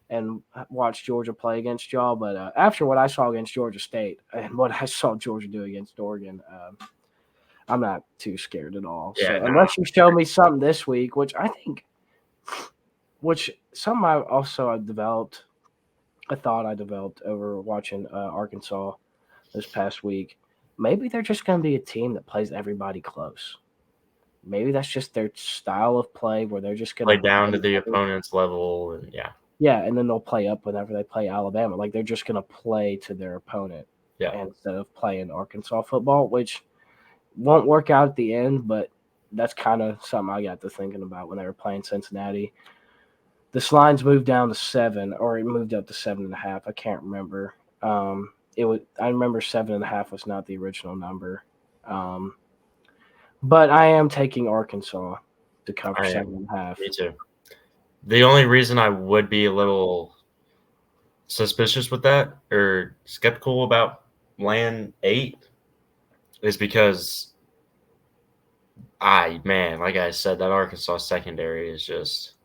and watch Georgia play against y'all. But after what I saw against Georgia State and what I saw Georgia do against Oregon, I'm not too scared at all. Yeah, so unless you show me something this week, which something I developed, I thought I developed over watching Arkansas this past week. Maybe they're just going to be a team that plays everybody close. Maybe that's just their style of play where they're just going to play down to the opponent's level. And and then they'll play up whenever they play Alabama. They're just going to play to their opponent instead of playing Arkansas football, which won't work out at the end, but that's kind of something I got to thinking about when they were playing Cincinnati. This line's moved down to 7, or it moved up to 7.5. I can't remember. I remember 7.5 was not the original number. But I am taking Arkansas to cover 7.5. Me too. The only reason I would be a little suspicious with that or skeptical about laying 8 is because like I said, that Arkansas secondary is just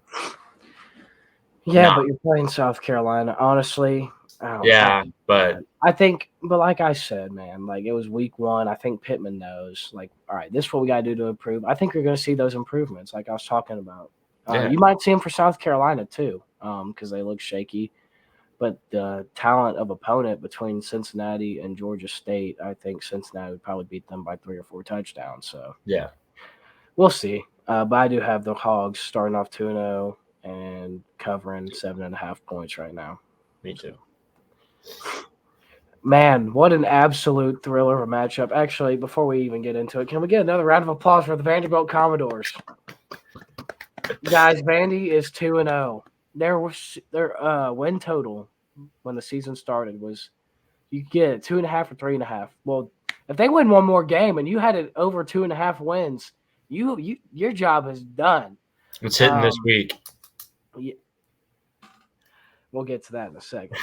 but you're playing South Carolina. Honestly, but I think, but like I said, man, it was week 1. I think Pittman knows, all right, this is what we got to do to improve. I think you're going to see those improvements, like I was talking about. You might see them for South Carolina too, because they look shaky. But the talent of opponent between Cincinnati and Georgia State, I think Cincinnati would probably beat them by 3 or 4 touchdowns. So we'll see. But I do have the Hogs starting off 2-0 and covering 7.5 points right now. Me too. Man, what an absolute thriller of a matchup. Actually, before we even get into it, can we get another round of applause for the Vanderbilt Commodores? Guys, Vandy is 2-0. Their win total when the season started was you get it 2.5 or 3.5. Well, if they win one more game and you had it over 2.5 wins, your job is done. It's hitting this week. Yeah. We'll get to that in a second.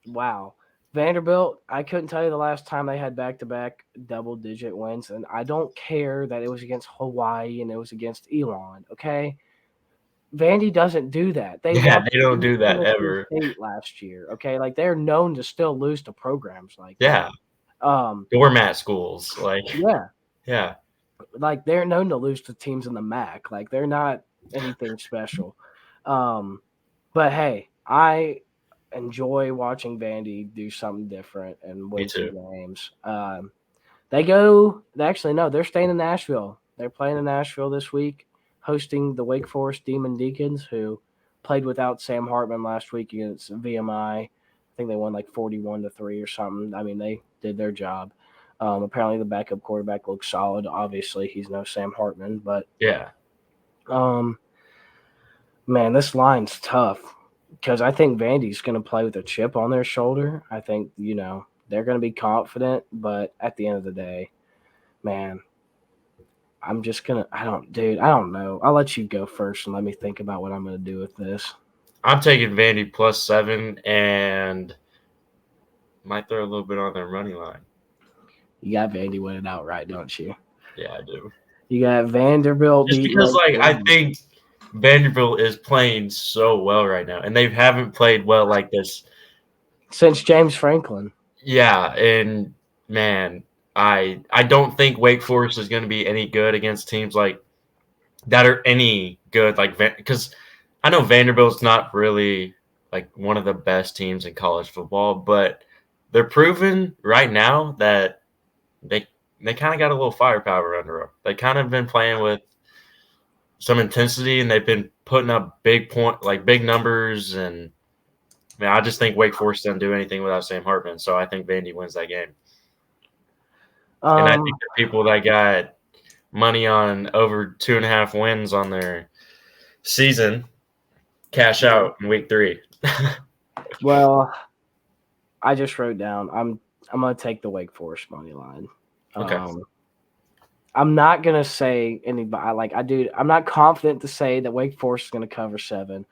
Wow. Vanderbilt, I couldn't tell you the last time they had back-to-back double-digit wins, and I don't care that it was against Hawaii and it was against Elon, okay? Vandy doesn't do that. They don't do that ever. State last year, okay? They're known to still lose to programs like that. Doormat schools, Yeah. They're known to lose to teams in the MAC. They're not anything special. But hey, I enjoy watching Vandy do something different and win some games. They're staying in Nashville. They're playing in Nashville this week, hosting the Wake Forest Demon Deacons, who played without Sam Hartman last week against VMI. I think they won 41-3 or something. I mean, they did their job. Apparently, the backup quarterback looks solid. Obviously, he's no Sam Hartman, but Yeah. Man, this line's tough because I think Vandy's going to play with a chip on their shoulder. I think they're going to be confident, but at the end of the day, man, I'm just gonna. I don't know. I'll let you go first and let me think about what I'm gonna do with this. I'm taking Vandy +7 and might throw a little bit on their money line. You got Vandy winning outright, don't you? Yeah, I do. You got Vanderbilt Just beating. because, I think Vanderbilt is playing so well right now, and they haven't played well like this since James Franklin. Yeah, and man, I don't think Wake Forest is going to be any good against teams like that are any good because I know Vanderbilt's not really like one of the best teams in college football, but they're proven right now that they kind of got a little firepower under them. They kind of been playing with some intensity, and they've been putting up big numbers. And man, I just think Wake Forest doesn't do anything without Sam Hartman, so I think Vandy wins that game. And I think the people that got money on over 2.5 wins on their season cash out in week 3. Well, I just wrote down. I'm gonna take the Wake Forest money line. Okay. I'm not gonna say anybody I'm not confident to say that Wake Forest is gonna cover 7.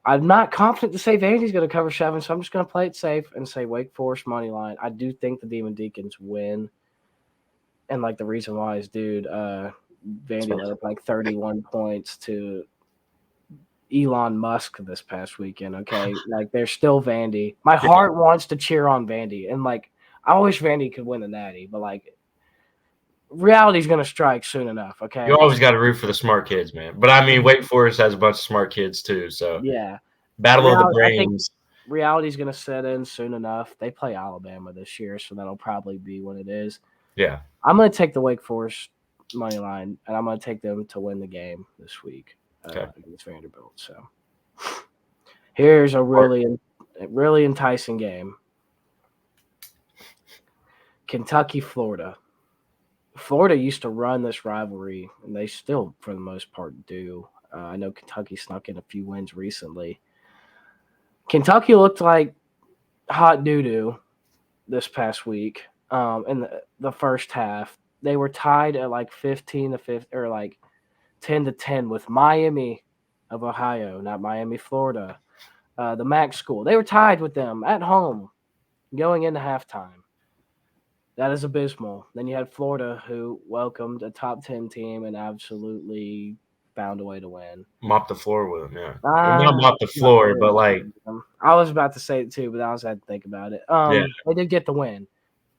I'm not confident to say Vandy's gonna cover 7, so I'm just gonna play it safe and say Wake Forest money line. I do think the Demon Deacons win, and the reason why is, Vandy let up 31 points to Elon Musk this past weekend. Okay, they're still Vandy. My heart wants to cheer on Vandy, and I wish Vandy could win the Natty, but reality's gonna strike soon enough. Okay, You always got to root for the smart kids, man. But I mean, Wake Forest has a bunch of smart kids too. So yeah, battle of the brains. Reality's gonna set in soon enough. They play Alabama this year, so that'll probably be what it is. Yeah, I'm gonna take the Wake Forest money line, and I'm gonna take them to win the game this week against Vanderbilt. So here's a really enticing game. Kentucky, Florida. Florida used to run this rivalry, and they still, for the most part, do. I know Kentucky snuck in a few wins recently. Kentucky looked like hot doo-doo this past week in the first half. They were tied at 15 to 5 or 10 to 10 with Miami of Ohio, not Miami, Florida, the MAC school. They were tied with them at home going into halftime. That is abysmal. Then you had Florida, who welcomed a top 10 team and absolutely found a way to win. Mop the floor with them, yeah. Not mop the floor, but I was about to say it too, but I also had to think about it. They did get the win.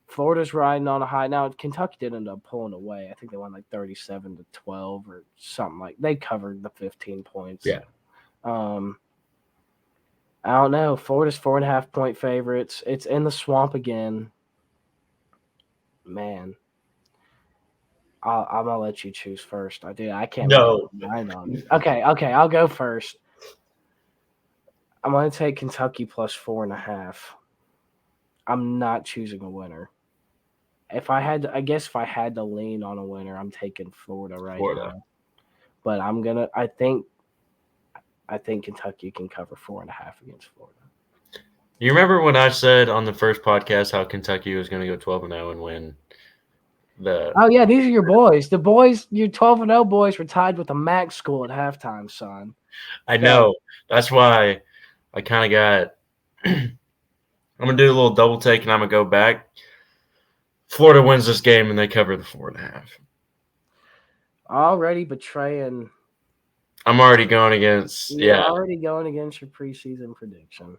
Florida's riding on a high. Now, Kentucky did end up pulling away. I think they won 37 to 12 or something they covered the 15 points. Yeah. I don't know. Florida's 4.5-point favorites. It's in the swamp again. Man, I'm gonna let you choose first. I can't. No. Okay. I'll go first. I'm gonna take Kentucky +4.5. I'm not choosing a winner. If I had to lean on a winner, I'm taking Florida now. But I think Kentucky can cover 4.5 against Florida. You remember when I said on the first podcast how Kentucky was going to go 12-0 and win the? Oh yeah, these are your boys. The boys, your 12-0 boys, were tied with the MAC school at halftime, son. I know. That's why I kind of got. I'm gonna do a little double take, and I'm gonna go back. Florida wins this game, and they cover the 4.5. Already betraying. I'm already going against. Already going against your preseason prediction.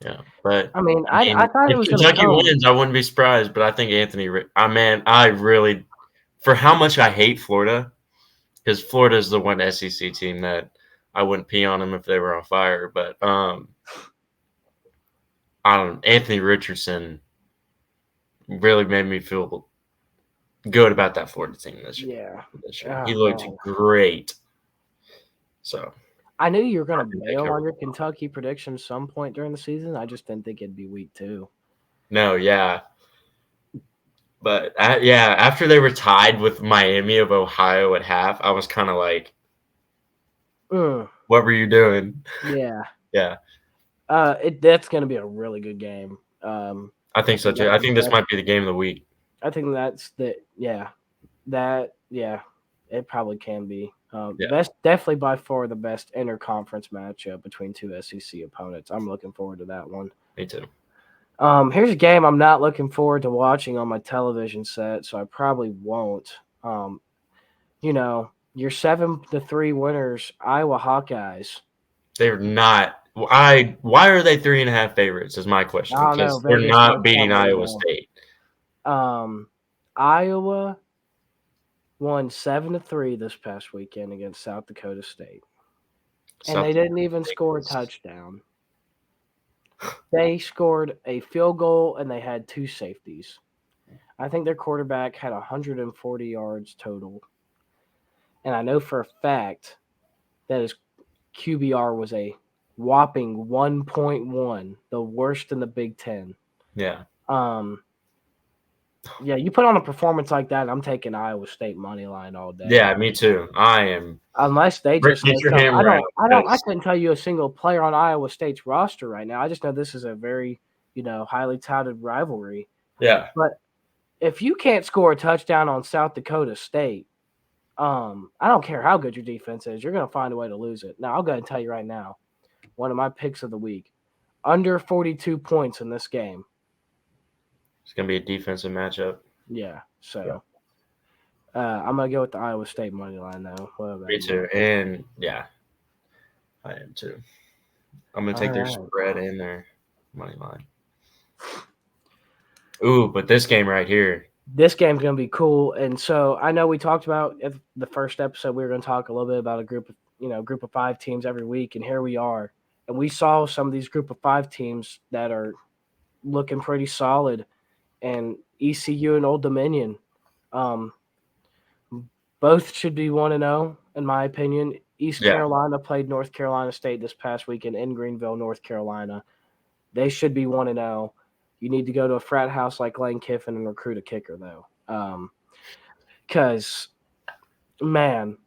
Yeah, but I mean, I thought it was going to Kentucky wins. I wouldn't be surprised, but I think I really, for how much I hate Florida, because Florida is the one SEC team that I wouldn't pee on them if they were on fire. But Anthony Richardson really made me feel good about that Florida team this year. Yeah, he looked great. So. I knew you were going to bail on your Kentucky prediction some point during the season. I just didn't think it'd be week 2. No, yeah. But after they were tied with Miami of Ohio at half, I was kind of like, Mm, "What were you doing?" yeah. Yeah, That's going to be a really good game. I think so too. I think this might be the game of the week. I think that's it probably can be. Yeah. Definitely by far the best interconference matchup between two SEC opponents. I'm looking forward to that one. Me too. Here's a game I'm not looking forward to watching on my television set, so I probably won't. Your 7-3 winners, Iowa Hawkeyes. They're not. Why are they 3.5 favorites? Is my question. I don't know. Because they're Vegas not messed beating up right Iowa now. State. Iowa won 7-3 this past weekend against South Dakota State. And they didn't even score a touchdown. They scored a field goal and they had 2 safeties. I think their quarterback had 140 yards total. And I know for a fact that his QBR was a whopping 1.1, the worst in the Big Ten. Yeah. Yeah, you put on a performance like that, I'm taking Iowa State money line all day. Yeah, me too. I am. Unless they just Get your hammer out. I couldn't tell you a single player on Iowa State's roster right now. I just know this is a very, highly touted rivalry. Yeah. But if you can't score a touchdown on South Dakota State, I don't care how good your defense is, you're going to find a way to lose it. Now, I'll go ahead and tell you right now, one of my picks of the week, under 42 points in this game. It's going to be a defensive matchup. Yeah, so I'm going to go with the Iowa State money line, though. Me too. And, yeah, I am too. I'm going to take their spread and their money line. Ooh, but this game right here. This game's going to be cool. And so I know we talked about at the first episode, we were going to talk a little bit about a group of 5 teams every week. And here we are. And we saw some of these group of 5 teams that are looking pretty solid. And ECU and Old Dominion, both should be 1-0, in my opinion. East Carolina played North Carolina State this past weekend in Greenville, North Carolina. They should be 1-0. You need to go to a frat house like Lane Kiffin and recruit a kicker, though. Because, man,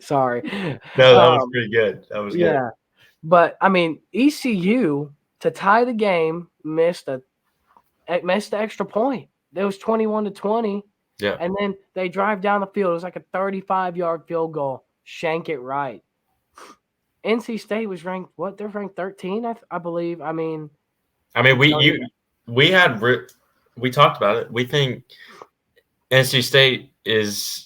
sorry. No, that was pretty good. That was good. Yeah. But, I mean, ECU, to tie the game, missed the extra point. It was 21-20. Yeah. And then they drive down the field. It was like a 35-yard field goal. Shank it right. NC State was ranked, what? They're ranked 13, I believe. I mean, we talked about it. We think NC State is.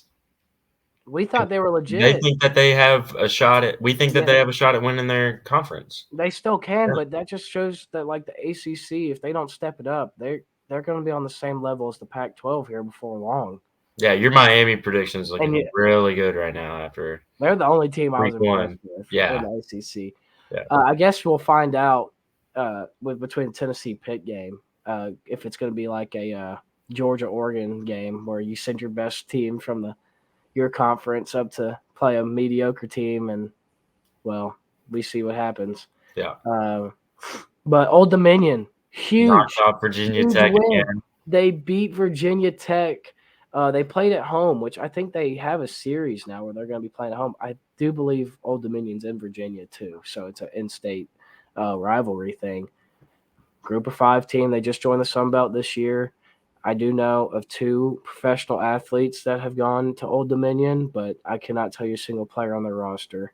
We thought they were legit. They think that they have a shot at. We think that they have a shot at winning their conference. They still can, but that just shows that, like, the ACC, if they don't step it up, they're going to be on the same level as the Pac-12 here before long. Yeah, your Miami prediction is looking really good right now. After they're the only team I was impressed with in the ACC. Yeah. I guess we'll find out between the Tennessee Pitt game if it's going to be like a Georgia-Oregon game where you send your best team from your conference up to play a mediocre team, and, well, we see what happens. Yeah. But Old Dominion, huge. Knocked off Virginia Tech again. They beat Virginia Tech. They played at home, which I think they have a series now where they're going to be playing at home. I do believe Old Dominion's in Virginia too, so it's an in-state rivalry thing. Group of 5 team. They just joined the Sun Belt this year. I do know of 2 professional athletes that have gone to Old Dominion, but I cannot tell you a single player on their roster.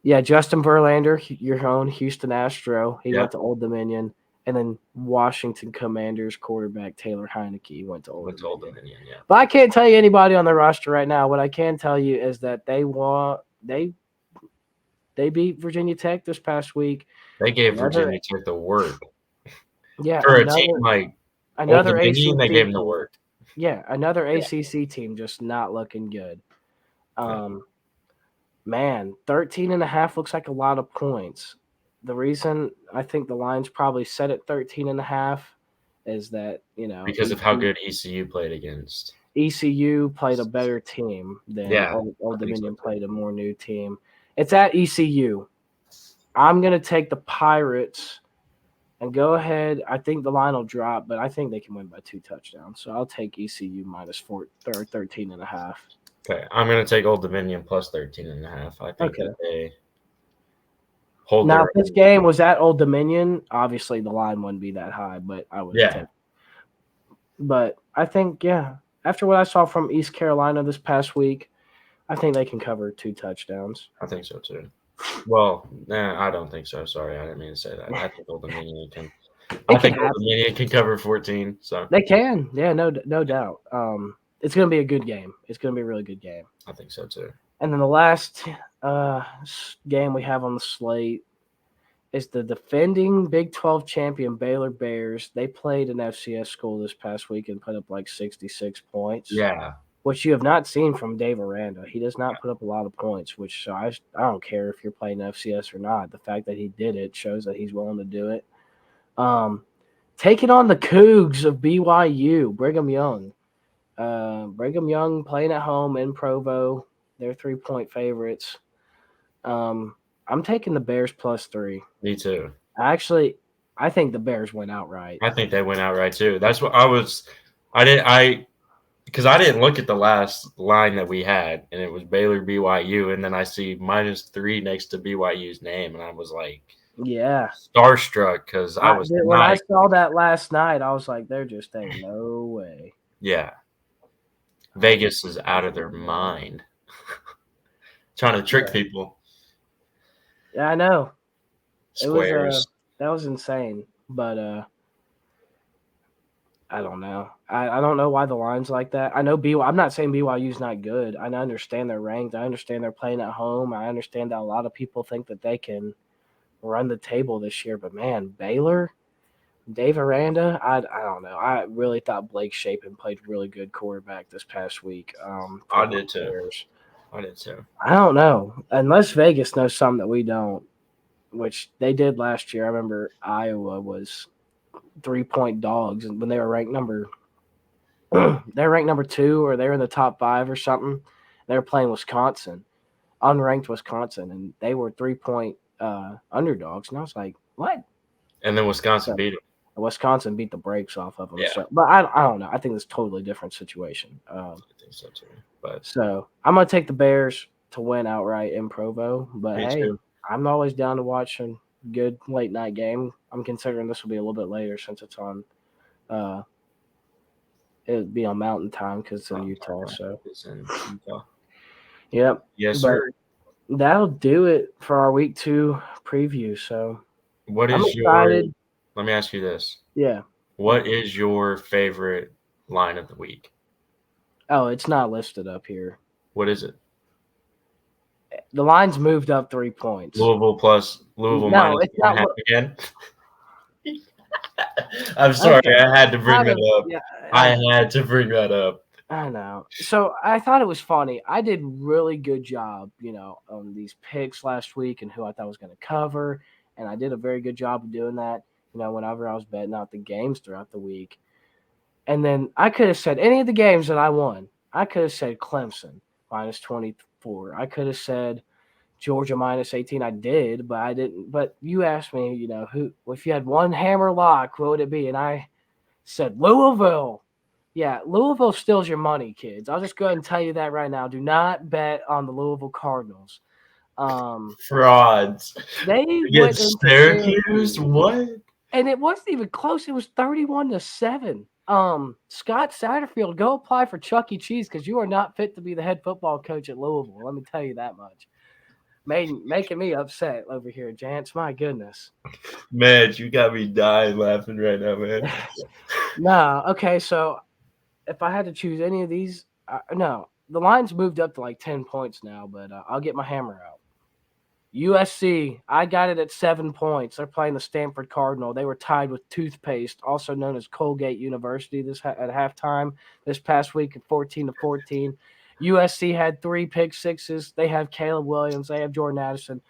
Justin Verlander, your own Houston Astro, he went to Old Dominion. And then Washington Commanders quarterback Taylor Heineke went to Old Dominion. Yeah. But I can't tell you anybody on the roster right now. What I can tell you is that they beat Virginia Tech this past week. They gave Virginia Tech the work. Yeah. For a team like another Old ACC, they gave them the work. Yeah, another ACC team just not looking good. Man, 13.5 looks like a lot of points. The reason I think the line's probably set at 13.5 is that, because of how good ECU played against. ECU played a better team than Old Dominion played a more new team. It's at ECU. I'm going to take the Pirates And go ahead. I think the line will drop, but I think they can win by 2 touchdowns. So I'll take ECU minus 13.5. Okay, I'm gonna take Old Dominion plus 13.5. I think that Okay. they hold Now, their if this own. game was at Old Dominion, obviously the line wouldn't be that high, but I would Yeah, take. But I think, yeah, after what I saw from East Carolina this past week, I think they can cover 2 touchdowns. I think so too. Well, nah, I don't think so. Sorry, I didn't mean to say that. I think Old Dominion can. I It can think Old happen. Dominion can cover 14. So They can. Yeah, no doubt. It's going to be a good game. It's going to be a really good game. I think so too. And then the last game we have on the slate is the defending Big 12 champion Baylor Bears. They played an FCS school this past week and put up like 66 points, Yeah, which you have not seen from Dave Aranda. He does not put up a lot of points, which so I don't care if you're playing FCS or not. The fact that he did it shows that he's willing to do it. Taking on the Cougs of BYU, Brigham Young. Brigham Young playing at home in Provo. They're 3-point favorites. I'm taking the Bears plus 3. me too. Actually, I think the Bears win outright. I think they went outright too. That's what I was. Because I didn't look at the last line that we had, and it was Baylor BYU, and then I see -3 next to BYU's name, and I was like Yeah. starstruck because I was When I not. saw that last night, I was like, there just ain't no way. Yeah, Vegas is out of their mind, trying to trick people. Yeah, I know. Squares. That was insane. But I don't know. I don't know why the line's like that. I know I'm not saying BYU's not good. I understand they're ranked. I understand they're playing at home. I understand that a lot of people think that they can run the table this year. But man, Baylor, Dave Aranda, I don't know. I really thought Blake Shapen played really good quarterback this past week. I did too. I did too. I don't know. Unless Vegas knows something that we don't, which they did last year. I remember Iowa was 3-point dogs, and when they were ranked they're ranked number 2, or they were in the top 5 or something. They were playing Wisconsin, unranked Wisconsin, and they were 3-point underdogs. And I was like, what? And then Wisconsin beat them. Wisconsin beat the brakes off of them. Yeah. So, but I don't know. I think it's a totally different situation. I think so too. But so I'm gonna take the Bears to win outright in Provo. But hey, too. I'm always down to watch a good late night game. I'm considering this will be a little bit later since it's on. It'd be on Mountain Time because it's in Utah. So it's in Utah. Yep. Yes, sir. That'll do it for our week 2 preview. So what is excited. Let me ask you this. Yeah. What is your favorite line of the week? Oh, it's not listed up here. What is it? The line's moved up 3 points. Louisville no, minus it's not again. I'm sorry, okay. I had to bring that up. Yeah, I had to bring that up. I know. So I thought it was funny. I did really good job, on these picks last week and who I thought was going to cover, and I did a very good job of doing that. Whenever I was betting out the games throughout the week. And then I could have said any of the games that I won. I could have said Clemson minus 24. I could have said Georgia minus 18. I did, but I didn't. But you asked me, who if you had one hammer lock, what would it be? And I said Louisville. Yeah, Louisville steals your money, kids. I'll just go ahead and tell you that right now. Do not bet on the Louisville Cardinals. Frauds. They went Syracuse. What? And it wasn't even close. It was 31-7. Scott Satterfield, go apply for Chuck E. Cheese because you are not fit to be the head football coach at Louisville. Let me tell you that much. Making me upset over here, Jance. My goodness. Man, you got me dying laughing right now, man. No, okay. So if I had to choose any of these, no, the line's moved up to like 10 points now, but I'll get my hammer out. USC, I got it at 7 points. They're playing the Stanford Cardinal. They were tied with toothpaste, also known as Colgate University, at halftime this past week at 14-14. USC had 3 pick sixes. They have Caleb Williams. They have Jordan Addison.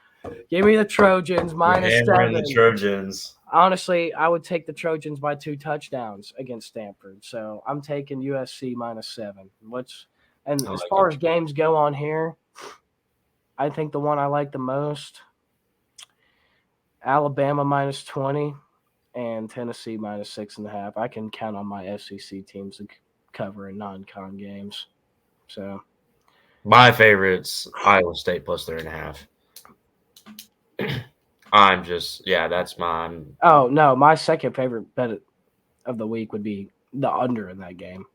Give me the Trojans minus 7. The Trojans. Honestly, I would take the Trojans by 2 touchdowns against Stanford. So I'm taking USC minus 7. As far as games go on here, I think the one I like the most, Alabama minus 20 and Tennessee minus 6.5. I can count on my SEC teams to cover in non-con games. So My favorite's Iowa State plus 3.5. That's mine. oh no, my second favorite bet of the week would be the under in that game.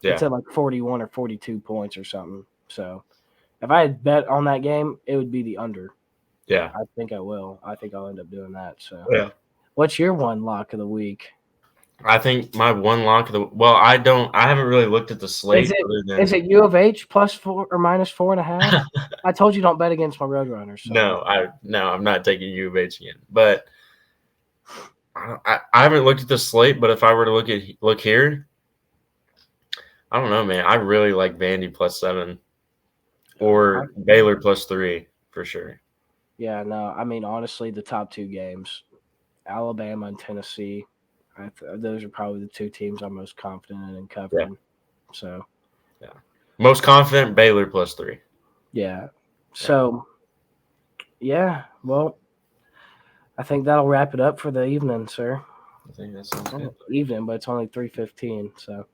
It's Yeah, at like 41 or 42 points or something. So if I had bet on that game, it would be the under. yeah, I think I will. I think I'll end up doing that. So yeah. what's your one lock of the week? I think my one lock of the I haven't really looked at the slate other than Is it U of H plus 4 or minus 4.5? I told you don't bet against my Roadrunners. So. I'm not taking U of H again. But I haven't looked at the slate. But if I were to look here, I don't know, man. I really like Vandy plus 7 or Baylor plus 3 for sure. Yeah, no. I mean, honestly, the top two games, Alabama and Tennessee, those are probably the two teams I'm most confident in covering. Yeah. So, yeah, most confident Baylor plus 3. Yeah. So, yeah. Well, I think that'll wrap it up for the evening, sir. I think that sounds good. Evening, but it's only 3:15. So,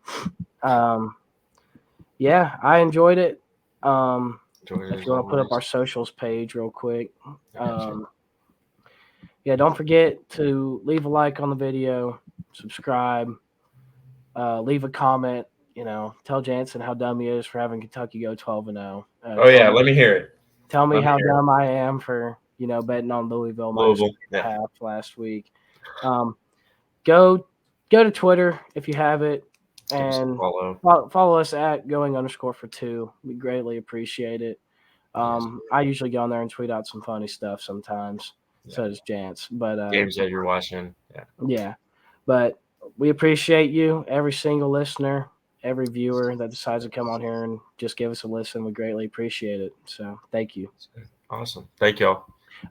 yeah, I enjoyed it. If you want to put up our socials page real quick. Yeah, don't forget to leave a like on the video, subscribe, leave a comment. Tell Jansen how dumb he is for having Kentucky go 12-0. Let me hear it. Tell me how dumb I am for betting on Louisville half last week. Go to Twitter if you have it, and follow us at going_for2. We greatly appreciate it. I usually go on there and tweet out some funny stuff sometimes. Yeah. So does Jance. But games that you're watching. Yeah. But we appreciate you, every single listener, every viewer that decides to come on here and just give us a listen. We greatly appreciate it. So thank you. Awesome. Thank y'all.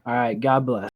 All right. God bless.